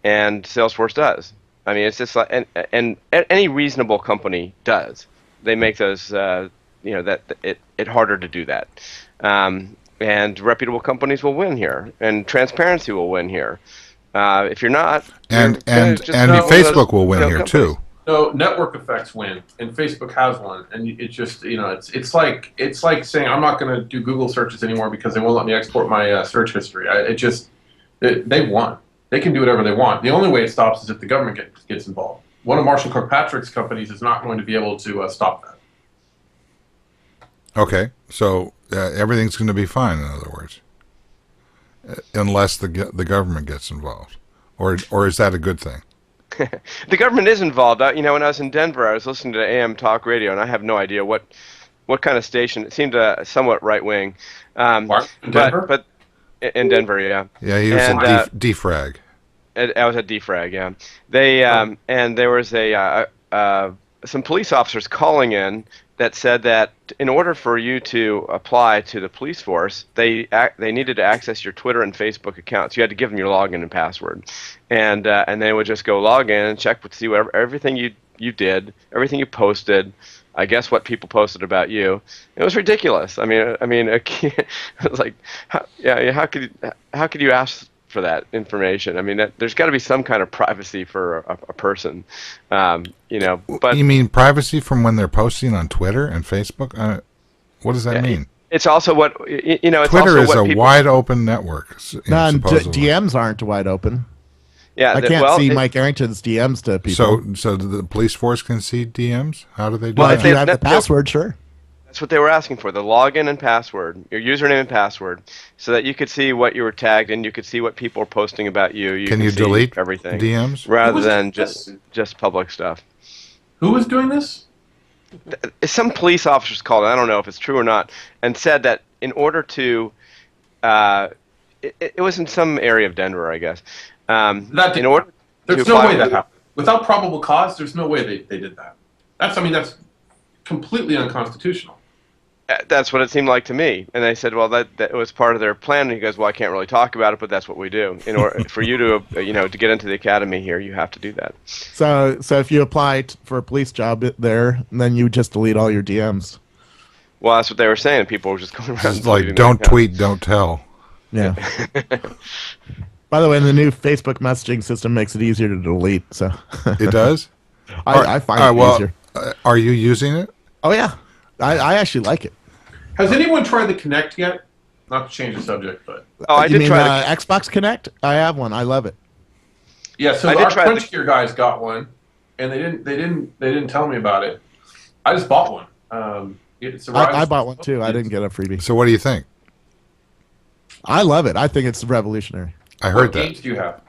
Speaker 4: and Salesforce does. I mean, it's just like, and any reasonable company does. They make those, it harder to do that. And reputable companies will win here, and transparency will win here. If you're not,
Speaker 1: And Facebook will win here too.
Speaker 2: No, network effects win, and Facebook has one, and it's just it's like saying I'm not going to do Google searches anymore because they won't let me export my search history. They won. They can do whatever they want. The only way it stops is if the government gets involved. One of Marshall Kirkpatrick's companies is not going to be able to stop that.
Speaker 1: Okay, so everything's going to be fine. In other words, unless the government gets involved, or is that a good thing?
Speaker 4: The government is involved. When I was in Denver, I was listening to AM talk radio, and I have no idea what kind of station. It seemed somewhat right wing.
Speaker 2: Mark, in Denver?
Speaker 4: But in Denver, yeah.
Speaker 1: Yeah, he was
Speaker 4: And,
Speaker 1: a defrag.
Speaker 4: I was at defrag, yeah. They and there was some police officers calling in that said that in order for you to apply to the police force, they needed to access your Twitter and Facebook accounts. You had to give them your login and password, and they would just go log in and check to see everything you did, everything you posted. I guess what people posted about you. It was ridiculous. I mean, it was like, how could you ask for that information? I mean, there's got to be some kind of privacy for a person, But
Speaker 1: You mean privacy from when they're posting on Twitter and Facebook? What does that mean?
Speaker 4: It's also what It's
Speaker 1: Twitter
Speaker 4: also
Speaker 1: is
Speaker 4: what
Speaker 1: a wide open network. Supposedly.
Speaker 5: DMs aren't wide open.
Speaker 4: Yeah,
Speaker 5: I can't see Mike Arrington's DMs to people.
Speaker 1: So the police force can see DMs? How do they do
Speaker 5: Well,
Speaker 1: that?
Speaker 5: if you have the password, sure.
Speaker 4: That's what they were asking for, the login and password, your username and password, so that you could see what you were tagged and you could see what people were posting about you.
Speaker 1: Can you
Speaker 4: see
Speaker 1: delete
Speaker 4: everything
Speaker 1: DMs?
Speaker 4: rather than just public stuff?
Speaker 2: Who was doing this?
Speaker 4: Some police officers called, I don't know if it's true or not, and said that in order to, it was in some area of Denver, I guess.
Speaker 2: There's no way that happened. Without probable cause, there's no way they did that. That's completely unconstitutional.
Speaker 4: That's what it seemed like to me. And they said, well, that was part of their plan. And he goes, well, I can't really talk about it, but that's what we do. In order for you to, to get into the academy here, you have to do that.
Speaker 5: So if you apply for a police job there, then you just delete all your DMs.
Speaker 4: Well, that's what they were saying. People were just going around.
Speaker 1: It's like, don't tweet, don't tell.
Speaker 5: Yeah. By the way, the new Facebook messaging system makes it easier to delete. So
Speaker 1: it does?
Speaker 5: I find it easier.
Speaker 1: Are you using it?
Speaker 5: Oh, yeah. I actually like it.
Speaker 2: Has anyone tried the Connect yet? Not to change the subject, but
Speaker 4: I did try
Speaker 5: Xbox Connect. I have one. I love it.
Speaker 2: Yeah, so our Crunch Gear guys got one, and they didn't tell me about it. I just bought one.
Speaker 5: I bought one too. I didn't get a freebie.
Speaker 1: So what do you think?
Speaker 5: I love it. I think it's revolutionary.
Speaker 1: I heard
Speaker 2: that. What games do you have?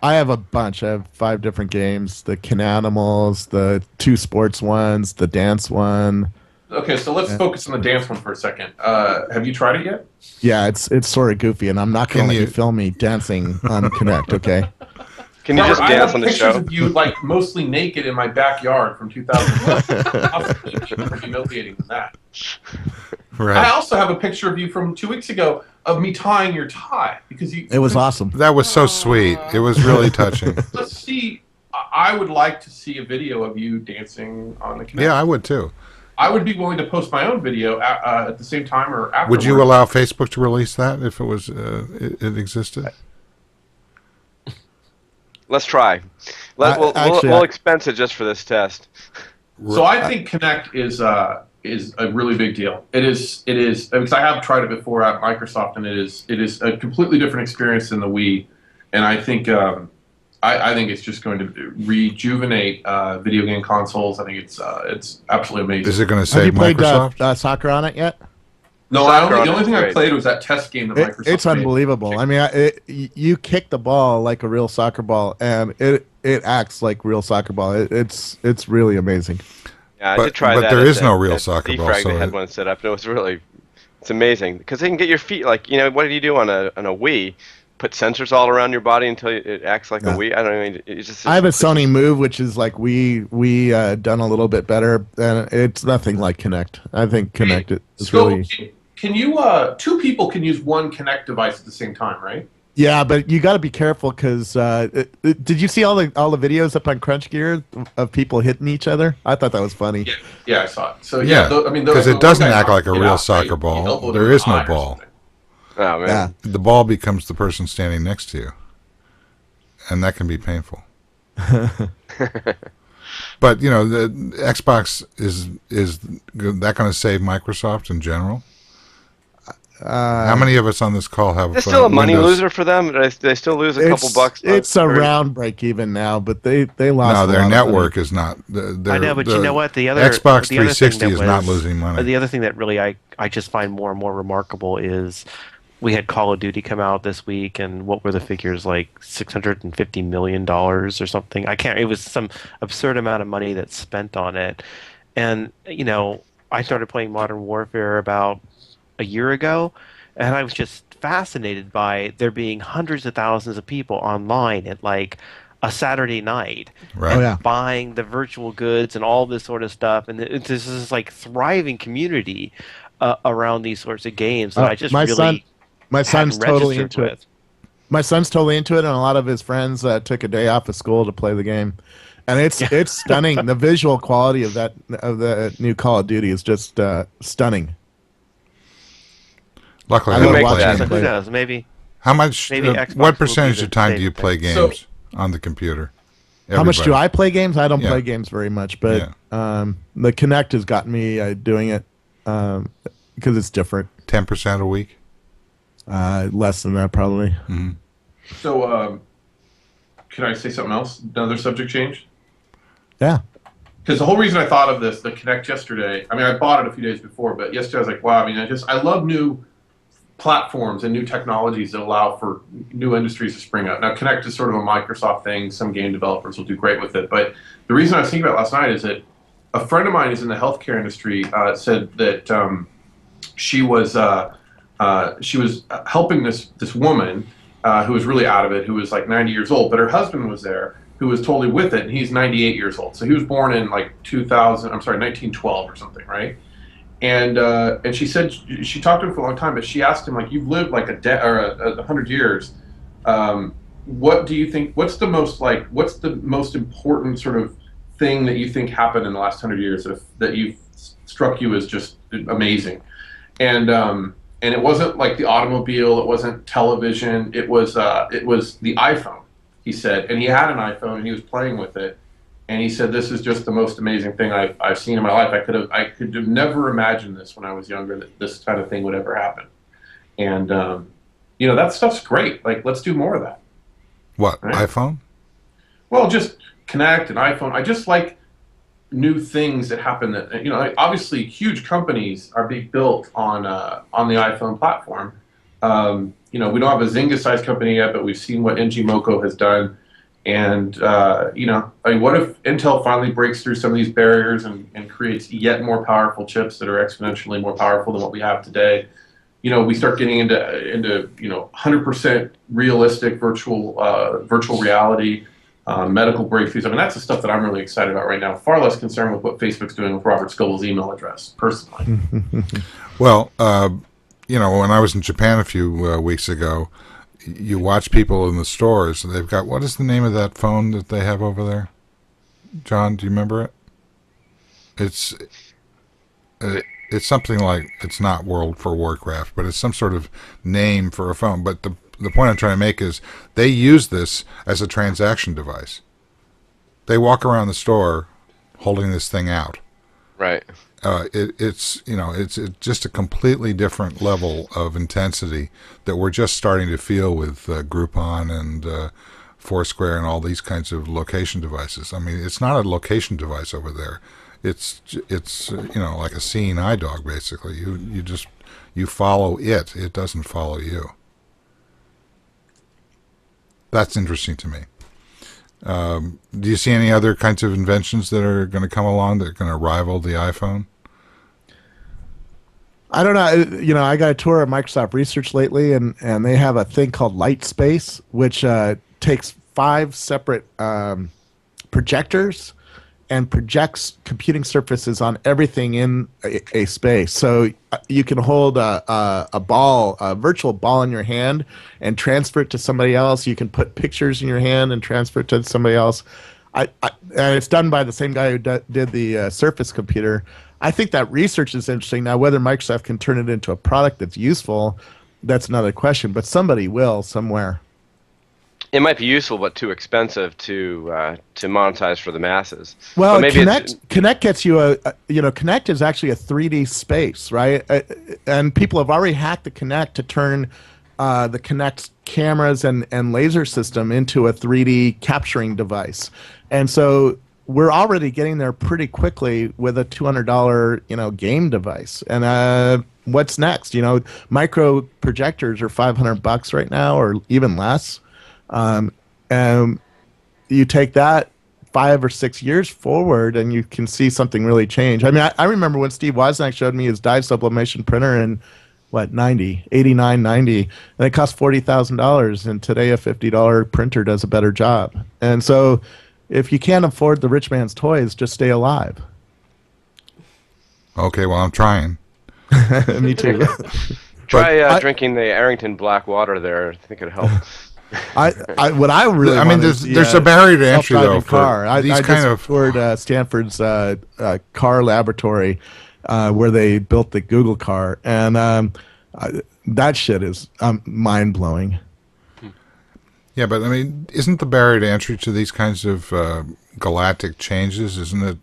Speaker 5: I have a bunch. I have 5 different games: the Cananimals, the 2 sports ones, the dance one.
Speaker 2: Okay, so let's focus on the dance one for a second. Have you tried it yet?
Speaker 5: Yeah, it's sort of goofy, and I'm not going to let you film me dancing on Connect, okay?
Speaker 4: Can you just dance on the show?
Speaker 2: I have pictures of you mostly naked in my backyard from 2011. How more humiliating than that?
Speaker 1: Right.
Speaker 2: I also have a picture of you from 2 weeks ago of me tying your tie because you.
Speaker 5: It was awesome.
Speaker 1: That was so sweet. It was really touching.
Speaker 2: Let's see. I would like to see a video of you dancing on the Connect.
Speaker 1: Yeah, I would too.
Speaker 2: I would be willing to post my own video at the same time or afterwards.
Speaker 1: Would you allow Facebook to release that if it was it existed?
Speaker 4: Let's try. We'll expense it just for this test.
Speaker 2: So I think Connect is a really big deal. It is because I have tried it before at Microsoft, and it is a completely different experience than the Wii, and I think I think it's just going to rejuvenate video game consoles. I think it's absolutely amazing.
Speaker 1: Is it going to save
Speaker 5: Have you played
Speaker 1: Microsoft?
Speaker 5: soccer on it yet?
Speaker 2: No, the only thing I played was that test game that Microsoft
Speaker 5: It's unbelievable.
Speaker 2: made.
Speaker 5: I mean, you kick the ball like a real soccer ball, and it acts like real soccer ball. It's really amazing.
Speaker 4: Yeah, I did try that.
Speaker 1: But there is no real soccer ball.
Speaker 4: So they had one set up, and it's amazing because they can get your feet what do you do on a Wii? Put sensors all around your body until it acts like a Wii. I don't know. I
Speaker 5: have a Sony Move, which is like we done a little bit better, and it's nothing like Kinect. I think Kinect is really.
Speaker 2: Can you 2 people can use one Kinect device at the same time, right?
Speaker 5: Yeah, but you got to be careful because did you see all the videos up on Crunch Gear of people hitting each other? I thought that was funny.
Speaker 2: Yeah, I saw it. So
Speaker 1: yeah, because it doesn't act like a real soccer
Speaker 2: right?
Speaker 1: ball. There is no ball.
Speaker 4: Oh man,
Speaker 5: yeah.
Speaker 1: The ball becomes the person standing next to you, and that can be painful. But the Xbox is that going to save Microsoft in general? How many of us on this call have?
Speaker 4: It's still a money loser for them. They still lose a couple bucks.
Speaker 5: It's around break even now, but they lost.
Speaker 1: No, their network is not.
Speaker 3: I know, but you know what? The other
Speaker 1: Xbox
Speaker 3: the other
Speaker 1: 360
Speaker 3: thing
Speaker 1: is not losing money.
Speaker 3: The other thing that really I just find more and more remarkable is we had Call of Duty come out this week, and what were the figures, like $650 million or something? I can't. It was some absurd amount of money that's spent on it, and I started playing Modern Warfare about a year ago, and I was just fascinated by there being hundreds of thousands of people online at like a Saturday night
Speaker 1: Right.
Speaker 5: Oh, yeah.
Speaker 3: buying the virtual goods and all this sort of stuff, and this is like thriving community around these sorts of games that I just
Speaker 5: my
Speaker 3: really
Speaker 5: son's
Speaker 3: hadn't
Speaker 5: totally
Speaker 3: registered
Speaker 5: into it.
Speaker 3: with.
Speaker 5: My son's totally into it, and a lot of his friends took a day off of school to play the game, and it's stunning. The visual quality of the new Call of Duty is just stunning.
Speaker 1: Luckily,
Speaker 5: I
Speaker 1: I
Speaker 5: love
Speaker 1: don't
Speaker 5: watching
Speaker 1: play
Speaker 5: him
Speaker 3: So
Speaker 1: games.
Speaker 5: play.
Speaker 3: who knows? Maybe
Speaker 1: How much?
Speaker 3: Maybe Xbox will
Speaker 1: What
Speaker 3: be
Speaker 1: percentage
Speaker 3: the
Speaker 1: of time do
Speaker 3: same
Speaker 1: you play
Speaker 3: thing.
Speaker 1: games on the computer?
Speaker 5: How much do
Speaker 1: Everybody.
Speaker 5: I play games? I don't
Speaker 1: Yeah.
Speaker 5: play games very much, but the Kinect has gotten me doing it because it's different.
Speaker 1: 10% a week.
Speaker 5: Less than that, probably.
Speaker 2: So, can I say something else? Another subject change?
Speaker 5: Yeah.
Speaker 2: Because the whole reason I thought of this, the Kinect yesterday, I mean, I bought it a few days before, but yesterday I was like, wow, I mean, I love new platforms and new technologies that allow for new industries to spring up. Now, Kinect is sort of a Microsoft thing. Some game developers will do great with it. But the reason I was thinking about it last night is that a friend of mine who's in the healthcare industry said that she was helping this woman who was really out of it, who was like 90 years old, but her husband was there, who was totally with it, and he's 98 years old. So he was born in like 1912 or something, right? And she said she talked to him for a long time, but she asked him, like, you've lived like 100 years. What do you think? What's the most important sort of thing that you think happened in the last 100 years that you've struck you as just amazing? And it wasn't like the automobile, it wasn't television, it was the iPhone. He said, and he had an iPhone and he was playing with it. And he said, "This is just the most amazing thing I've seen in my life. I could have never imagined this when I was younger, that this kind of thing would ever happen." And that stuff's great. Like, let's do more of that.
Speaker 1: What,
Speaker 2: Right.
Speaker 1: iPhone?
Speaker 2: Well, just Connect and iPhone. I just like new things that happen. That like, obviously, huge companies are being built on the iPhone platform. We don't have a Zynga-sized company yet, but we've seen what NG Moko has done. And, what if Intel finally breaks through some of these barriers and creates yet more powerful chips that are exponentially more powerful than what we have today? We start getting into 100% realistic virtual reality, medical breakthroughs. I mean, that's the stuff that I'm really excited about right now. Far less concerned with what Facebook's doing with Robert Scoble's email address, personally.
Speaker 1: Well, when I was in Japan a few weeks ago, you watch people in the stores. They've got, what is the name of that phone that they have over there? John, do you remember it? It's something like, it's not World for Warcraft, but it's some sort of name for a phone. But the point I'm trying to make is they use this as a transaction device. They walk around the store holding this thing out.
Speaker 4: Right.
Speaker 1: It's just a completely different level of intensity that we're just starting to feel with Groupon and Foursquare and all these kinds of location devices. I mean, it's not a location device over there. It's like a seeing eye dog, basically. You follow it. It doesn't follow you. That's interesting to me. Do you see any other kinds of inventions that are going to come along that are going to rival the iPhone?
Speaker 5: I don't know. I got a tour of Microsoft Research lately, and they have a thing called Lightspace, which takes 5 separate projectors and projects computing surfaces on everything in a space. So you can hold a virtual ball in your hand and transfer it to somebody else. You can put pictures in your hand and transfer it to somebody else. And it's done by the same guy who did the Surface computer. I think that research is interesting. Now, whether Microsoft can turn it into a product that's useful, that's another question. But somebody will somewhere.
Speaker 4: It might be useful, but too expensive to monetize for the masses.
Speaker 5: Well,
Speaker 4: but maybe
Speaker 5: Kinect gets you Kinect is actually a 3D space, right? And people have already hacked the Kinect to turn the Kinect's cameras and laser system into a 3D capturing device. And so we're already getting there pretty quickly with a $200 game device. And what's next? Micro projectors are $500 right now, or even less. And you take that 5 or 6 years forward, and you can see something really change. I mean, I remember when Steve Wozniak showed me his dye sublimation printer in 89, 90, and it cost $40,000. And today, a $50 printer does a better job. And so, if you can't afford the rich man's toys, just stay alive.
Speaker 1: Okay, well, I'm trying.
Speaker 5: Me too.
Speaker 4: Try drinking the Arrington black water there. I think it'd help.
Speaker 5: What I really want
Speaker 1: there's a barrier to entry though for
Speaker 5: car.
Speaker 1: these
Speaker 5: I
Speaker 1: kind
Speaker 5: just
Speaker 1: of
Speaker 5: toured Stanford's car laboratory where they built the Google car, and that shit is mind blowing.
Speaker 1: Yeah, but I mean, isn't the barrier to entry to these kinds of galactic changes? Isn't it?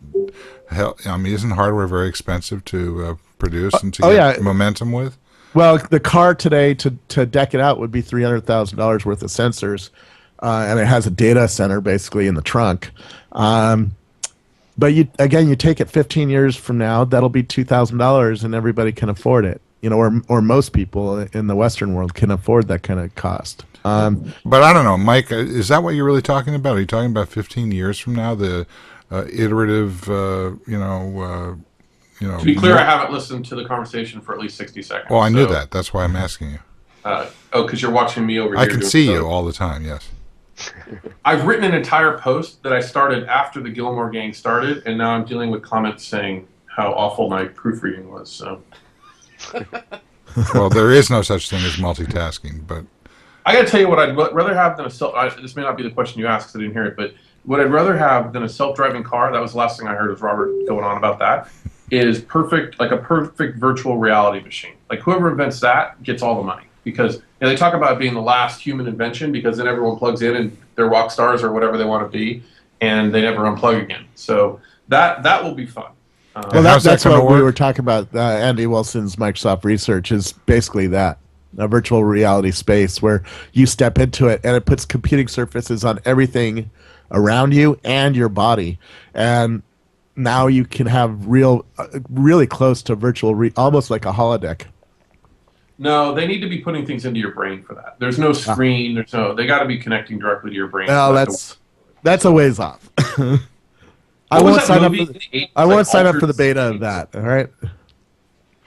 Speaker 1: Isn't hardware very expensive to produce and to get momentum with?
Speaker 5: Well, the car today, to deck it out, would be $300,000 worth of sensors, and it has a data center basically in the trunk. But you take it 15 years from now, that'll be $2,000, and everybody can afford it. Or most people in the Western world can afford that kind of cost.
Speaker 1: But I don't know, Mike. Is that what you're really talking about? Are you talking about 15 years from now, the iterative,
Speaker 2: To be clear, I haven't listened to the conversation for at least 60 seconds.
Speaker 1: Well, I knew that. That's why I'm asking you.
Speaker 2: Because you're watching me over here.
Speaker 1: I can see you all the time, yes.
Speaker 2: I've written an entire post that I started after the Gillmor Gang started, and now I'm dealing with comments saying how awful my proofreading was. So,
Speaker 1: well, there is no such thing as multitasking, but
Speaker 2: I got to tell you what I'd rather have than this may not be the question you asked because I didn't hear it, but what I'd rather have than a self-driving car, that was the last thing I heard was Robert going on about that, is a perfect virtual reality machine. Like whoever invents that gets all the money, because they talk about it being the last human invention, because then everyone plugs in and they're rock stars or whatever they want to be, and they never unplug again. So that will be fun.
Speaker 5: Well, that's what we were talking about. Andy Wilson's Microsoft research is basically that. A virtual reality space where you step into it and it puts computing surfaces on everything around you and your body. And now you can have really close to virtual, almost like a holodeck.
Speaker 2: No, they need to be putting things into your brain for that. There's no screen. They got to be connecting directly to your brain.
Speaker 5: Well, that's a ways off. I won't sign up for the beta of that. All right.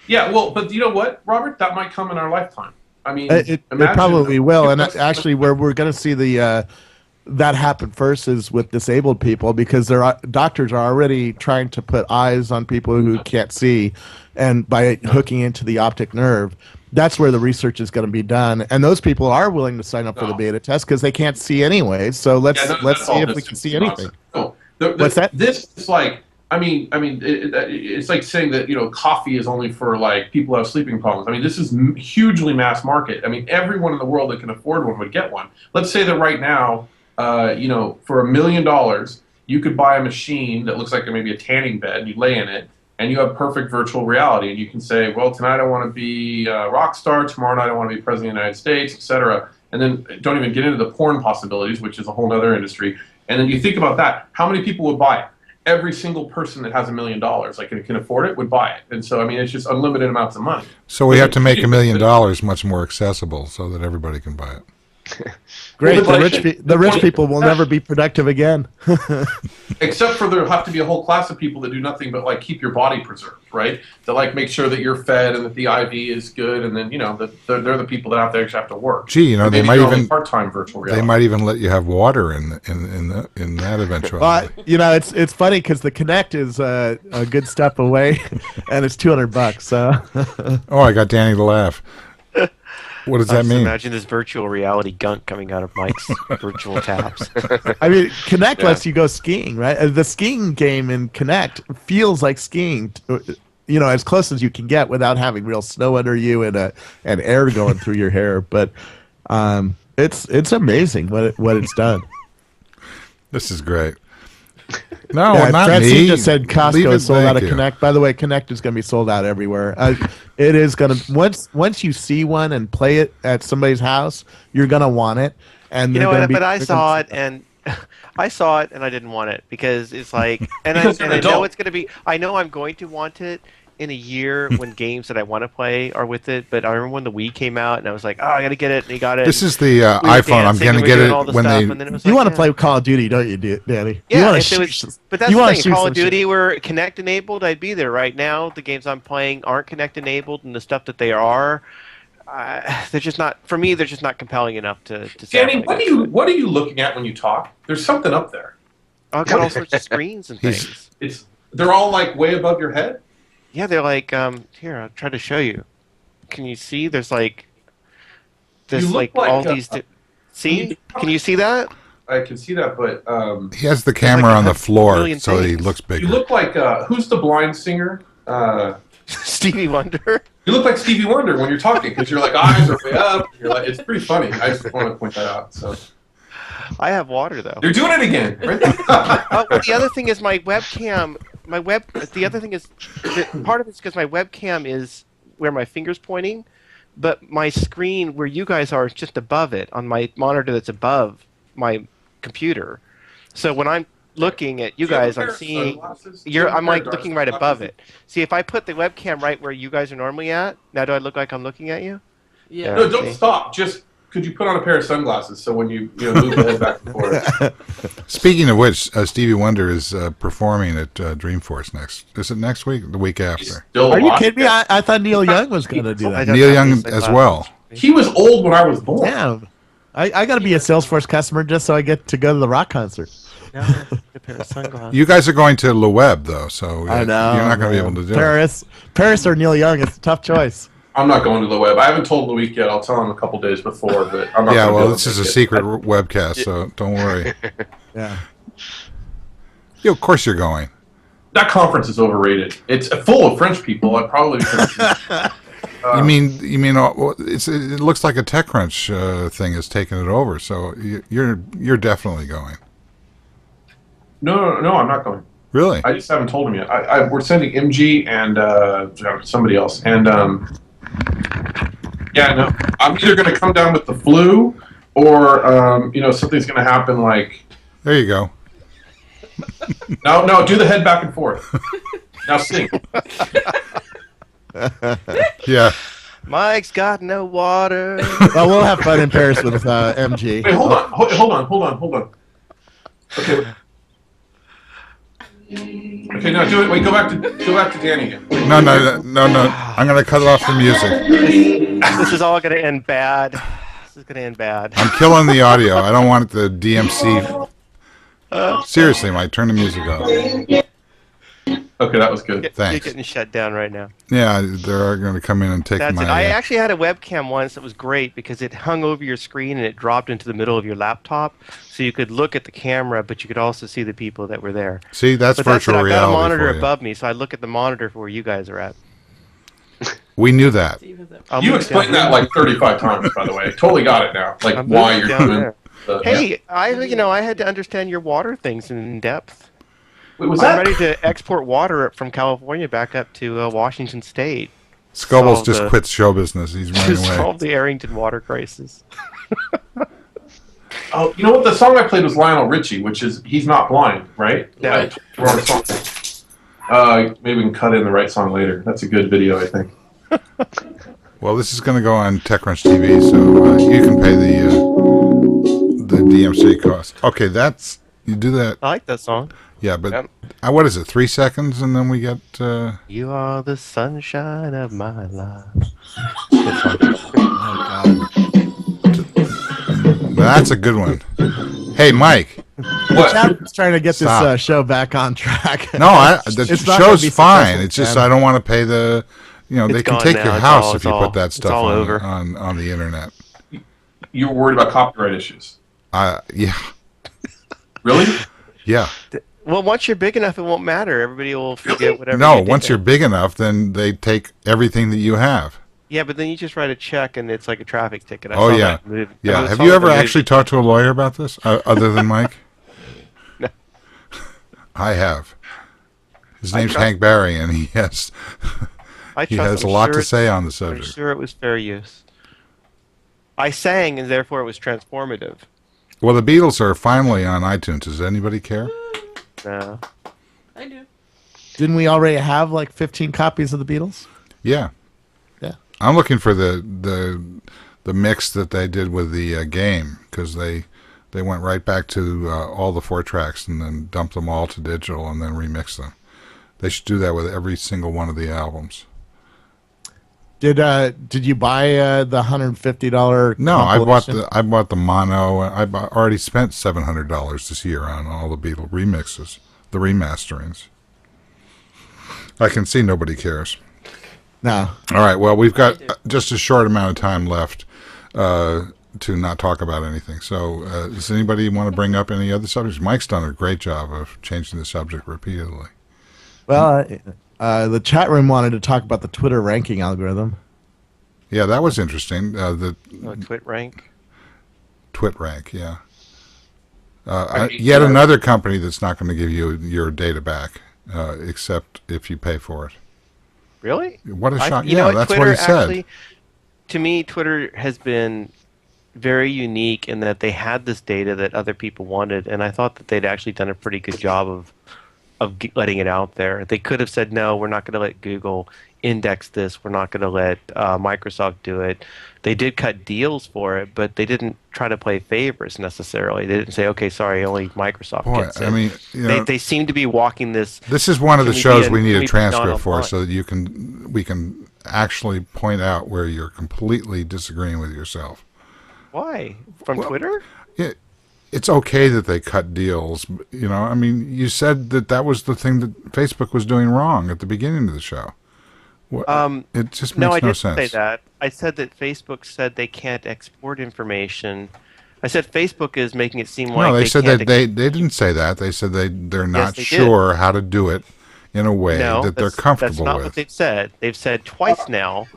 Speaker 2: Yeah, well, but you know what, Robert? That might come in our lifetime. I mean,
Speaker 5: it probably will. And actually, where we're going to see that happen first is with disabled people, because doctors are already trying to put eyes on people who can't see, and by hooking into the optic nerve. That's where the research is going to be done, and those people are willing to sign up for the beta test because they can't see anyway. So let's see if we can see anything.
Speaker 2: No,
Speaker 5: what's that?
Speaker 2: This is like, it's like saying that coffee is only for like people who have sleeping problems. I mean, this is hugely mass market. I mean, everyone in the world that can afford one would get one. Let's say that right now, for $1 million, you could buy a machine that looks like maybe a tanning bed, and you lay in it, and you have perfect virtual reality, and you can say, well, tonight I want to be a rock star, tomorrow night I want to be president of the United States, etc. And then don't even get into the porn possibilities, which is a whole other industry. And then you think about that, how many people would buy it? Every single person that has $1 million, like, and can afford it, would buy it. And so, I mean, it's just unlimited amounts of money.
Speaker 1: So we have to make $1 million much more accessible so that everybody can buy it.
Speaker 5: Great. The rich people will never be productive again.
Speaker 2: Except for there'll have to be a whole class of people that do nothing but like keep your body preserved, right? That like make sure that you're fed and that the IV is good, and then they're the people that actually have to work.
Speaker 1: Gee, they might even
Speaker 2: part-time virtual reality.
Speaker 1: They might even let you have water in that eventuality.
Speaker 5: It's funny because the Kinect is a good step away, and it's $200. So.
Speaker 1: Oh, I got Danny to laugh. What does that mean?
Speaker 3: Imagine this virtual reality gunk coming out of Mike's virtual tabs.
Speaker 5: I mean, Kinect lets you go skiing, right? The skiing game in Kinect feels like skiing, as close as you can get without having real snow under you and air going through your hair. But it's amazing what it's done.
Speaker 1: This is great. No, not
Speaker 5: Francine
Speaker 1: me.
Speaker 5: just said Costco is sold out of Kinect. By the way, Kinect is going to be sold out everywhere. It is going to once you see one and play it at somebody's house, you're going to want it. And
Speaker 3: but I saw it, and I saw it and I didn't want it because it's like,
Speaker 2: Because you're an
Speaker 3: I know
Speaker 2: adult.
Speaker 3: it's gonna be. I know I'm going to want it in a year when games that I want to play are with it. But I remember when the Wii came out and I was like, oh, I gotta get it, and you got it.
Speaker 1: This
Speaker 3: and
Speaker 1: is the
Speaker 3: we were
Speaker 1: iPhone. I'm
Speaker 3: dancing
Speaker 1: going
Speaker 3: and
Speaker 1: to
Speaker 3: we were
Speaker 1: get
Speaker 3: doing all
Speaker 1: it
Speaker 3: the
Speaker 1: when
Speaker 3: stuff,
Speaker 1: they.
Speaker 3: and then it was
Speaker 5: You
Speaker 3: like,
Speaker 5: want to
Speaker 3: yeah.
Speaker 5: play Call of Duty, don't you, Danny? You
Speaker 3: Yeah,
Speaker 5: wanna
Speaker 3: if it
Speaker 5: shoot
Speaker 3: was, but that's
Speaker 5: you
Speaker 3: the
Speaker 5: wanna
Speaker 3: thing.
Speaker 5: shoot
Speaker 3: Call
Speaker 5: some
Speaker 3: of
Speaker 5: shit.
Speaker 3: Duty were Connect enabled. I'd be there right now. The games I'm playing aren't Connect enabled, and the stuff that they are, they're just not for me. They're just not compelling enough to.
Speaker 2: Danny,
Speaker 3: sacrifice it.
Speaker 2: what are you looking at when you talk? There's something up there.
Speaker 3: I've got all sorts of screens and
Speaker 1: He's-
Speaker 3: things.
Speaker 2: They're all like way above your head.
Speaker 3: Yeah, they're like here. I'll try to show you. Can you see? There's like
Speaker 2: You look like,
Speaker 3: all these. See? Can you see that?
Speaker 2: I can see that, but
Speaker 1: He has the camera
Speaker 3: like
Speaker 1: on
Speaker 3: a
Speaker 1: the floor,
Speaker 3: million
Speaker 1: so he
Speaker 3: things.
Speaker 1: looks bigger.
Speaker 2: you look like who's the blind singer?
Speaker 3: Stevie Wonder.
Speaker 2: You look like Stevie Wonder when you're talking because your like eyes are way up. You're like, it's pretty funny. I just want to point that out. So
Speaker 3: I have water though.
Speaker 2: you're doing it again, right? There.
Speaker 3: Oh, well, the other thing is my webcam. The other thing is that part of it's because my webcam is where my finger's pointing, but my screen where you guys are is just above it on my monitor that's above my computer. So when I'm looking at you guys, I'm seeing I'm like looking right above it. See, if I put the webcam right where you guys are normally at, now do I look like I'm looking at you?
Speaker 6: Yeah.
Speaker 2: No, don't
Speaker 3: See?
Speaker 2: stop. Just could you put on a pair of sunglasses so when you move the head back and forth?
Speaker 1: Speaking of which, Stevie Wonder is performing at Dreamforce next. Is it next week? The week
Speaker 2: He's
Speaker 1: after?
Speaker 2: still
Speaker 5: Are you
Speaker 2: alive.
Speaker 5: kidding me? I thought Neil Young was going to do
Speaker 3: I
Speaker 5: that.
Speaker 3: don't
Speaker 1: Neil
Speaker 3: have
Speaker 1: Young
Speaker 3: these
Speaker 1: as
Speaker 3: sunglasses.
Speaker 1: well.
Speaker 2: He was old when I was born.
Speaker 5: Damn. I got to be a Salesforce customer just so I get to go to the rock concert.
Speaker 3: No, a pair of sunglasses.
Speaker 1: You guys are going to Le Web, though, so
Speaker 5: I know.
Speaker 1: you're not going to be
Speaker 5: man.
Speaker 1: able to do
Speaker 5: Paris or Neil Young. It's a tough choice.
Speaker 2: I'm not going to the web. I haven't told Luik yet. I'll tell him a couple days before, but I'm
Speaker 1: it.
Speaker 2: not.
Speaker 1: Yeah,
Speaker 2: gonna
Speaker 1: well,
Speaker 2: be
Speaker 1: this
Speaker 2: able
Speaker 1: is
Speaker 2: to
Speaker 1: a
Speaker 2: make it.
Speaker 1: secret webcast, so don't worry.
Speaker 5: Yeah.
Speaker 1: Yeah, of course you're going.
Speaker 2: That conference is overrated. It's full of French people. I probably.
Speaker 1: You mean it looks like a TechCrunch thing has taken it over, so you're definitely going.
Speaker 2: No, I'm not going.
Speaker 1: Really?
Speaker 2: I just haven't told him yet. We're sending MG and somebody else, and yeah, no, I'm either going to come down with the flu, or something's going to happen. Like,
Speaker 1: There you go.
Speaker 2: no, do the head back and forth. Now sing.
Speaker 1: Yeah.
Speaker 3: Mike's got no water.
Speaker 5: Well, we'll have fun in Paris with MG.
Speaker 2: Wait, hold on. Okay. Okay, now do it. Wait, go back to Danny again.
Speaker 1: No. I'm going to cut it off the music.
Speaker 3: This is all going to end bad. This is going to end bad.
Speaker 1: I'm killing the audio. I don't want the DMC. Seriously, Mike, turn the music off.
Speaker 2: Okay, that was good.
Speaker 3: You're
Speaker 1: Thanks.
Speaker 3: getting shut down right now.
Speaker 1: Yeah, they're going to come in and take
Speaker 3: That's
Speaker 1: my.
Speaker 3: it. I actually had a webcam once that was great because it hung over your screen and it dropped into the middle of your laptop, so you could look at the camera, but you could also see the people that were there.
Speaker 1: See, that's
Speaker 3: But
Speaker 1: virtual
Speaker 3: I've got a
Speaker 1: reality
Speaker 3: monitor
Speaker 1: for you.
Speaker 3: above me, so I look at the monitor for where you guys are at.
Speaker 1: We knew that.
Speaker 3: I'll
Speaker 2: You
Speaker 3: move
Speaker 2: explained
Speaker 3: down
Speaker 2: that like 35 times, by the way. Totally got it now. Like
Speaker 3: I'm
Speaker 2: why
Speaker 3: moving
Speaker 2: you're
Speaker 3: down
Speaker 2: doing.
Speaker 3: there. Hey, I had to understand your water things in depth.
Speaker 2: Wait, was
Speaker 3: I'm
Speaker 2: that?
Speaker 3: ready to export water from California back up to Washington State
Speaker 1: Scoble's
Speaker 3: solve
Speaker 1: just
Speaker 3: the-
Speaker 1: quit show business. He's
Speaker 3: to
Speaker 1: running away.
Speaker 3: solve the Arrington water crisis.
Speaker 2: Oh, you know what? The song I played was Lionel Richie, which is he's not blind, right?
Speaker 3: Yeah.
Speaker 2: Right. Wrong song. Maybe we can cut in the right song later. That's a good video, I think.
Speaker 1: Well, this is going to go on TechCrunch TV, so you can pay the DMC cost. Okay, you do that.
Speaker 3: I like that song.
Speaker 1: Yeah, but
Speaker 4: Yep.
Speaker 1: what is it? 3 seconds, and then we get.
Speaker 3: You are the sunshine of my life.
Speaker 1: That's a good one. Hey, Mike.
Speaker 2: What?
Speaker 5: Chad's trying to get this
Speaker 1: Stop.
Speaker 5: show back on track.
Speaker 1: No, the
Speaker 5: It's not gonna
Speaker 1: show's
Speaker 5: be
Speaker 1: fine.
Speaker 5: successful,
Speaker 1: It's just
Speaker 5: man.
Speaker 1: I don't want to pay the. They
Speaker 3: It's
Speaker 1: can
Speaker 3: gone
Speaker 1: take
Speaker 3: now.
Speaker 1: your
Speaker 3: It's
Speaker 1: house
Speaker 3: all-
Speaker 1: if
Speaker 3: it's
Speaker 1: you
Speaker 3: all-
Speaker 1: put that
Speaker 3: it's
Speaker 1: stuff
Speaker 3: all
Speaker 1: on,
Speaker 3: over.
Speaker 1: on the internet.
Speaker 2: You were worried about copyright issues.
Speaker 1: Yeah,
Speaker 2: Really?
Speaker 1: yeah.
Speaker 3: Well, once you're big enough, it won't matter. Everybody will forget whatever.
Speaker 1: No,
Speaker 3: you did
Speaker 1: once
Speaker 3: there.
Speaker 1: you're big enough, then they take everything that you have.
Speaker 3: Yeah, but then you just write a check and it's like a traffic ticket. I
Speaker 1: Oh,
Speaker 3: saw
Speaker 1: yeah.
Speaker 3: that movie. I
Speaker 1: Yeah.
Speaker 3: saw
Speaker 1: Have you
Speaker 3: that
Speaker 1: ever
Speaker 3: movie.
Speaker 1: actually talked to a lawyer about this, other than Mike?
Speaker 3: No.
Speaker 1: I have. His name's
Speaker 3: trust-
Speaker 1: Hank Barry, and he has he has a lot to say on the
Speaker 3: I'm
Speaker 1: subject.
Speaker 3: sure it was fair use. I sang, and therefore it was transformative.
Speaker 1: Well, the Beatles are finally on iTunes. Does anybody care?
Speaker 3: No.
Speaker 6: I do.
Speaker 5: Didn't we already have like 15 copies of the Beatles?
Speaker 1: Yeah.
Speaker 5: Yeah.
Speaker 1: I'm looking for the mix that they did with the game, because they went right back to all the 4 tracks and then dumped them all to digital and then remixed them. They should do that with every single one of the albums.
Speaker 5: Did you buy the $150?
Speaker 1: No, I bought the mono. Already spent $700 this year on all the Beatle remixes, the remasterings. I can see nobody cares.
Speaker 5: No.
Speaker 1: All right. Well, we've got just a short amount of time left to not talk about anything. So, does anybody want to bring up any other subjects? Mike's done a great job of changing the subject repeatedly.
Speaker 5: Well, the chat room wanted to talk about the Twitter ranking algorithm.
Speaker 1: Yeah, that was interesting.
Speaker 3: Twit rank.
Speaker 1: Twit rank, yeah. Yet another company that's not going to give you your data back, except if you pay for it.
Speaker 3: Really?
Speaker 1: What a shock!
Speaker 3: You know
Speaker 1: That's
Speaker 3: Twitter
Speaker 1: what he said.
Speaker 3: actually, to me, Twitter has been very unique in that they had this data that other people wanted, and I thought that they'd actually done a pretty good job of letting it out there. They could have said, no, we're not going to let Google index this. We're not going to let Microsoft do it. They did cut deals for it, but they didn't try to play favorites necessarily. They didn't say, okay, sorry, only Microsoft gets it.
Speaker 1: I mean,
Speaker 3: they seem to be walking this.
Speaker 1: This is one of the shows we need a transcript for,
Speaker 3: online?
Speaker 1: so that we can actually point out where you're completely disagreeing with yourself.
Speaker 3: Why? From Twitter?
Speaker 1: Yeah. It's okay that they cut deals. I mean, you said that was the thing that Facebook was doing wrong at the beginning of the show. It just makes no sense.
Speaker 3: No, I didn't say that. I said that Facebook said they can't export information. I said Facebook is making it seem like
Speaker 1: they said
Speaker 3: can't
Speaker 1: that they didn't say that. They said they're not
Speaker 3: they
Speaker 1: sure how to do it in a way that they're comfortable
Speaker 3: with. That's not
Speaker 1: with.
Speaker 3: what they've said. They've said twice now,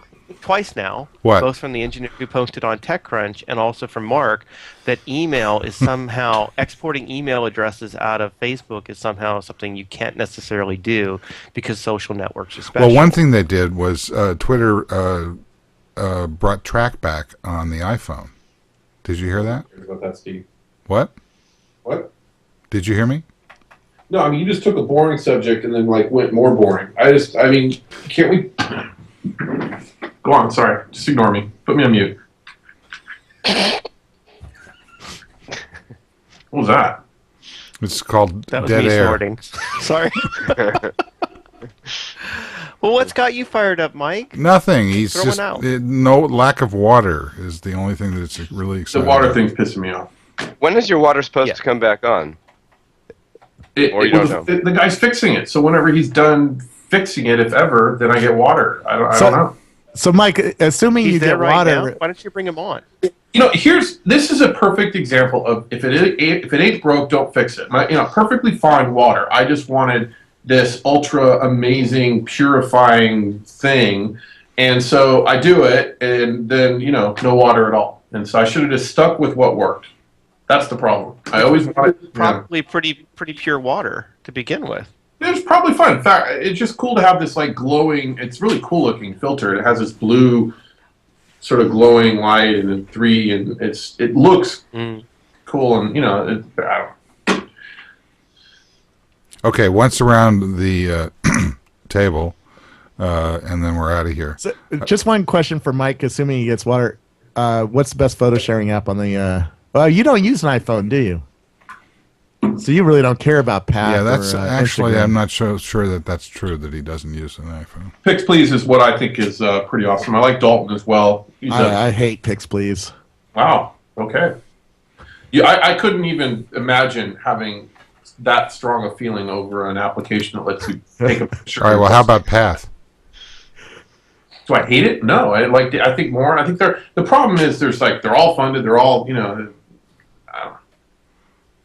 Speaker 1: What?
Speaker 3: both from the engineer who posted on TechCrunch and also from Mark, that email is somehow exporting email addresses out of Facebook is somehow something you can't necessarily do because social networks are special.
Speaker 1: Well, one thing they did was Twitter brought TrackBack on the iPhone. Did you hear that?
Speaker 2: About that, Steve.
Speaker 1: What?
Speaker 2: What?
Speaker 1: Did you hear me?
Speaker 2: No, I mean, you just took a boring subject and then went more boring. Can't we? Go on. Sorry, just ignore me. Put me on mute. What was that?
Speaker 1: It's called
Speaker 3: That was
Speaker 1: dead
Speaker 3: me
Speaker 1: air.
Speaker 3: snorting. Sorry. Well, what's got you fired up, Mike?
Speaker 1: Nothing. He's
Speaker 3: Throw
Speaker 1: just
Speaker 3: one out.
Speaker 1: no lack of water is the only thing that's really
Speaker 2: The
Speaker 1: exciting.
Speaker 2: water thing's pissing me off.
Speaker 4: When is your water supposed to come back on? Or you don't know?
Speaker 2: The guy's fixing it, so whenever he's done fixing it, if ever, then I get water. I don't know.
Speaker 5: So, Mike, assuming
Speaker 3: He's
Speaker 5: you
Speaker 3: there
Speaker 5: get
Speaker 3: right
Speaker 5: water,
Speaker 3: now. Why don't you bring him on?
Speaker 2: This is a perfect example of if it ain't broke, don't fix it. Perfectly fine water. I just wanted this ultra amazing purifying thing, and so I do it, and then no water at all. And so I should have just stuck with what worked. That's the problem. I always wanted
Speaker 3: Probably pretty pure water to begin with.
Speaker 2: It's probably fun. In fact, it's just cool to have this glowing. It's really cool looking filter. It has this blue, sort of glowing light, and then 3, and it looks cool. And I don't.
Speaker 1: Okay, once around the table, and then we're out of here.
Speaker 5: So, just one question for Mike, assuming he gets water. What's the best photo sharing app on the... you don't use an iPhone, do you? So you really don't care about Path.
Speaker 1: Yeah, that's actually,
Speaker 5: Instagram.
Speaker 1: I'm not sure that that's true, that he doesn't use an iPhone.
Speaker 2: Pix Please is what I think is pretty awesome. I like Dalton as well.
Speaker 5: I hate Pix Please.
Speaker 2: Wow. Okay. Yeah, I couldn't even imagine having that strong a feeling over an application that lets you take a picture.
Speaker 1: All right, well, how about Path?
Speaker 2: Do I hate it? No, I think more. I think the problem is they're all funded. They're all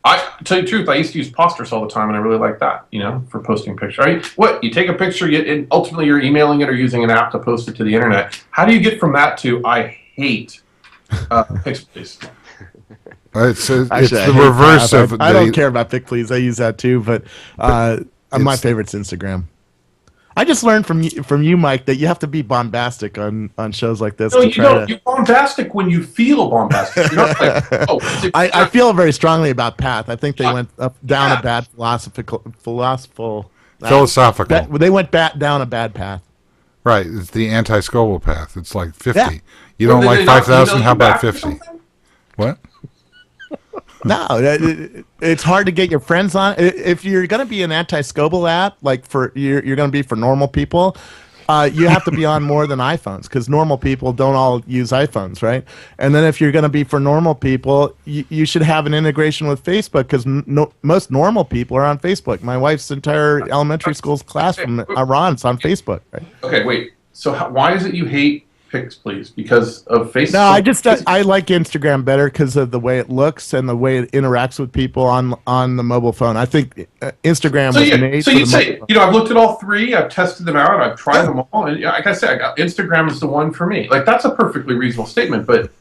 Speaker 2: I tell you the truth, I used to use Posters all the time, and I really like that. For posting pictures. What you take a picture, and ultimately you're emailing it or using an app to post it to the internet. How do you get from that to I hate Pixplays?
Speaker 1: It's
Speaker 5: Actually, I
Speaker 1: the
Speaker 5: hate
Speaker 1: reverse
Speaker 5: Path.
Speaker 1: of.
Speaker 5: I don't care about Pix Please. I use that too, but my favorite's Instagram. I just learned from you, Mike, that you have to be bombastic on shows like this.
Speaker 2: No, you don't. You're bombastic when you feel bombastic. You're not like, oh,
Speaker 5: I feel very strongly about Path. I think they went down a bad philosophical. They went down a bad path.
Speaker 1: Right, it's the anti-Scoble path. It's like 50.
Speaker 5: Yeah.
Speaker 1: You don't like 5,000? How about 50? What?
Speaker 5: No, it's hard to get your friends on. If you're going to be an anti-Scoble app, like you're going to be for normal people, you have to be on more than iPhones because normal people don't all use iPhones, right? And then if you're going to be for normal people, you should have an integration with Facebook because most normal people are on Facebook. My wife's entire elementary school's class from Iran is on Facebook, right?
Speaker 2: Okay, wait. So why is it you hate Pics, Please? Because of Facebook?
Speaker 5: No, I like Instagram better because of the way it looks and the way it interacts with people on the mobile phone. I think Instagram was made.
Speaker 2: So you'd say, I've looked at all three, I've tested them out, I've tried them all, and like I said, Instagram is the one for me. Like that's a perfectly reasonable statement, but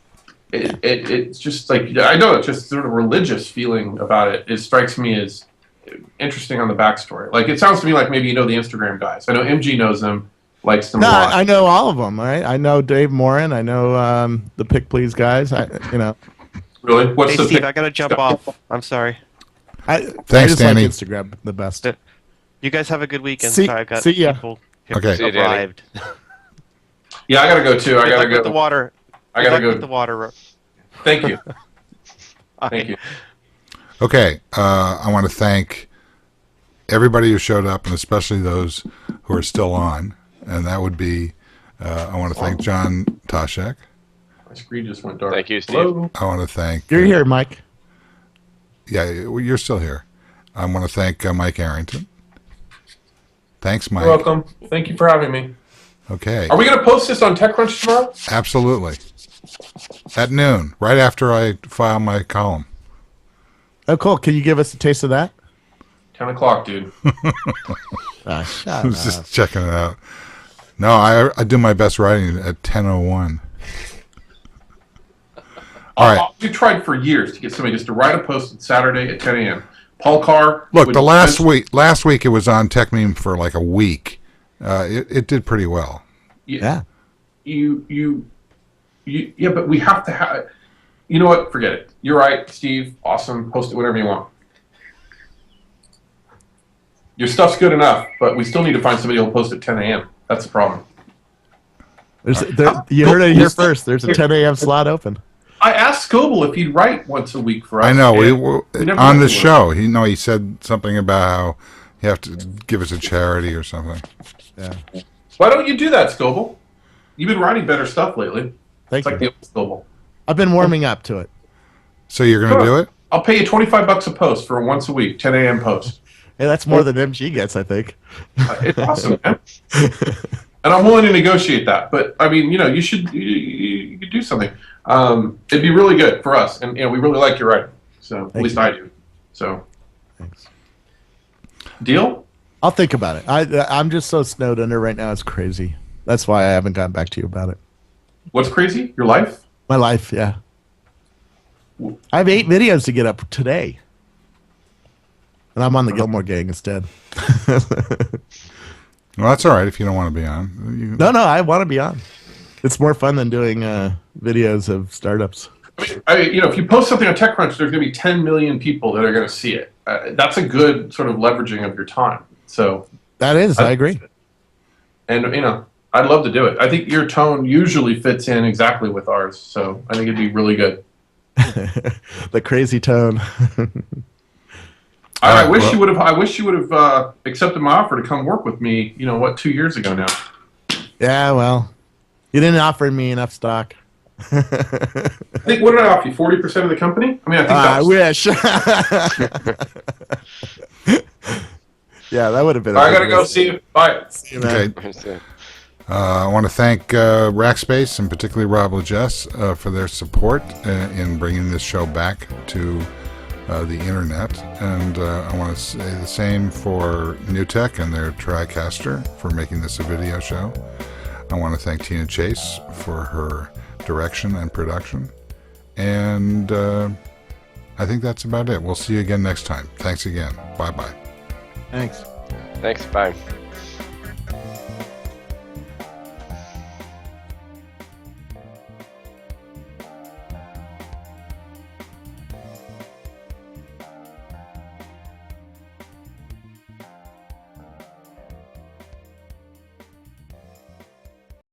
Speaker 2: it's just like I know it's just sort of religious feeling about it. It strikes me as interesting on the backstory. Like it sounds to me like maybe you know the Instagram guys. I know MG knows them. Likes them a lot.
Speaker 5: I know all of them, right? I know Dave Morin. I know the Pick Please guys.
Speaker 2: Really? What's the
Speaker 3: Steve, I gotta jump off. I'm sorry.
Speaker 5: Thanks,
Speaker 1: Danny.
Speaker 5: like Instagram the best.
Speaker 3: You guys have a good weekend.
Speaker 5: See ya.
Speaker 3: People
Speaker 1: Okay.
Speaker 3: arrived.
Speaker 2: Yeah, I gotta go too. I gotta go.
Speaker 3: With the water.
Speaker 2: I gotta go.
Speaker 3: With the water.
Speaker 2: Thank you. Thank you.
Speaker 1: Okay, I want to thank everybody who showed up, and especially those who are still on. And that would be, I want to thank John Taschek.
Speaker 2: My screen just went dark.
Speaker 4: Thank you, Steve.
Speaker 2: Hello?
Speaker 1: I want to thank...
Speaker 5: You're here, Mike.
Speaker 1: Yeah, you're still here. I want to thank Mike Arrington. Thanks, Mike.
Speaker 2: You're welcome. Thank you for having me.
Speaker 1: Okay.
Speaker 2: Are we going to post this on TechCrunch tomorrow?
Speaker 1: Absolutely. At noon, right after I file my column.
Speaker 5: Oh, cool. Can you give us a taste of that?
Speaker 2: 10 o'clock, dude.
Speaker 5: Shut
Speaker 1: I was just checking it out. No, I do my best writing at 10:01. All right.
Speaker 2: We tried for years to get somebody just to write a post on Saturday at 10 a.m. Paul Carr.
Speaker 1: Look, the last week it was on TechMeme for like a week. It did pretty well.
Speaker 5: Yeah.
Speaker 2: Yeah, but we have to have. You know what? Forget it. You're right, Steve. Awesome. Post it whatever you want. Your stuff's good enough, but we still need to find somebody who'll post at 10 a.m. That's the problem.
Speaker 5: You heard it here first. There's a 10 a.m. slot open.
Speaker 2: I asked Scoble if he'd write once a week for us.
Speaker 1: I know. We on the
Speaker 2: went to
Speaker 1: show. He said something about how you have to give us a charity or something.
Speaker 5: Yeah.
Speaker 2: Why don't you do that, Scoble? You've been writing better stuff lately.
Speaker 5: Thank
Speaker 2: It's like
Speaker 5: you.
Speaker 2: the old Scoble.
Speaker 5: I've been warming up to it.
Speaker 1: So you're going to do it?
Speaker 2: I'll pay you $25 a post for a once a week 10 a.m. post.
Speaker 5: Hey, that's more than MG gets, I think.
Speaker 2: It's awesome, man. And I'm willing to negotiate that. But I mean, you should do something. It'd be really good for us, and we really like your writing. So at least I do. So,
Speaker 5: Thanks.
Speaker 2: Deal?
Speaker 5: I'll think about it. I'm just so snowed under right now. It's crazy. That's why I haven't gotten back to you about it.
Speaker 2: What's crazy? Your life?
Speaker 5: My life, yeah. I have 8 videos to get up today. And I'm on the Gillmor Gang instead.
Speaker 1: Well, that's all right if you don't want to be on.
Speaker 5: No, I want to be on. It's more fun than doing videos of startups.
Speaker 2: If you post something on TechCrunch, there's going to be 10 million people that are going to see it. That's a good sort of leveraging of your time. So
Speaker 5: that is, I agree.
Speaker 2: And I'd love to do it. I think your tone usually fits in exactly with ours, so I think it'd be really good.
Speaker 5: The crazy tone.
Speaker 2: I wish you would have accepted my offer to come work with me. 2 years ago now.
Speaker 5: Yeah, well, you didn't offer me enough stock.
Speaker 2: I think what did I offer you? 40% of the company? I mean, I think
Speaker 5: I wish. Yeah, that would have been.
Speaker 2: I gotta go. See you. Bye.
Speaker 5: See you, man.
Speaker 1: Okay. I want to thank Rackspace and particularly Rob Legess for their support in bringing this show back to the internet, and I want to say the same for NewTek and their TriCaster for making this a video show. I want to thank Tina Chase for her direction and production, and I think that's about it. We'll see you again next time. Thanks again. Bye-bye.
Speaker 5: Thanks.
Speaker 4: Thanks. Bye.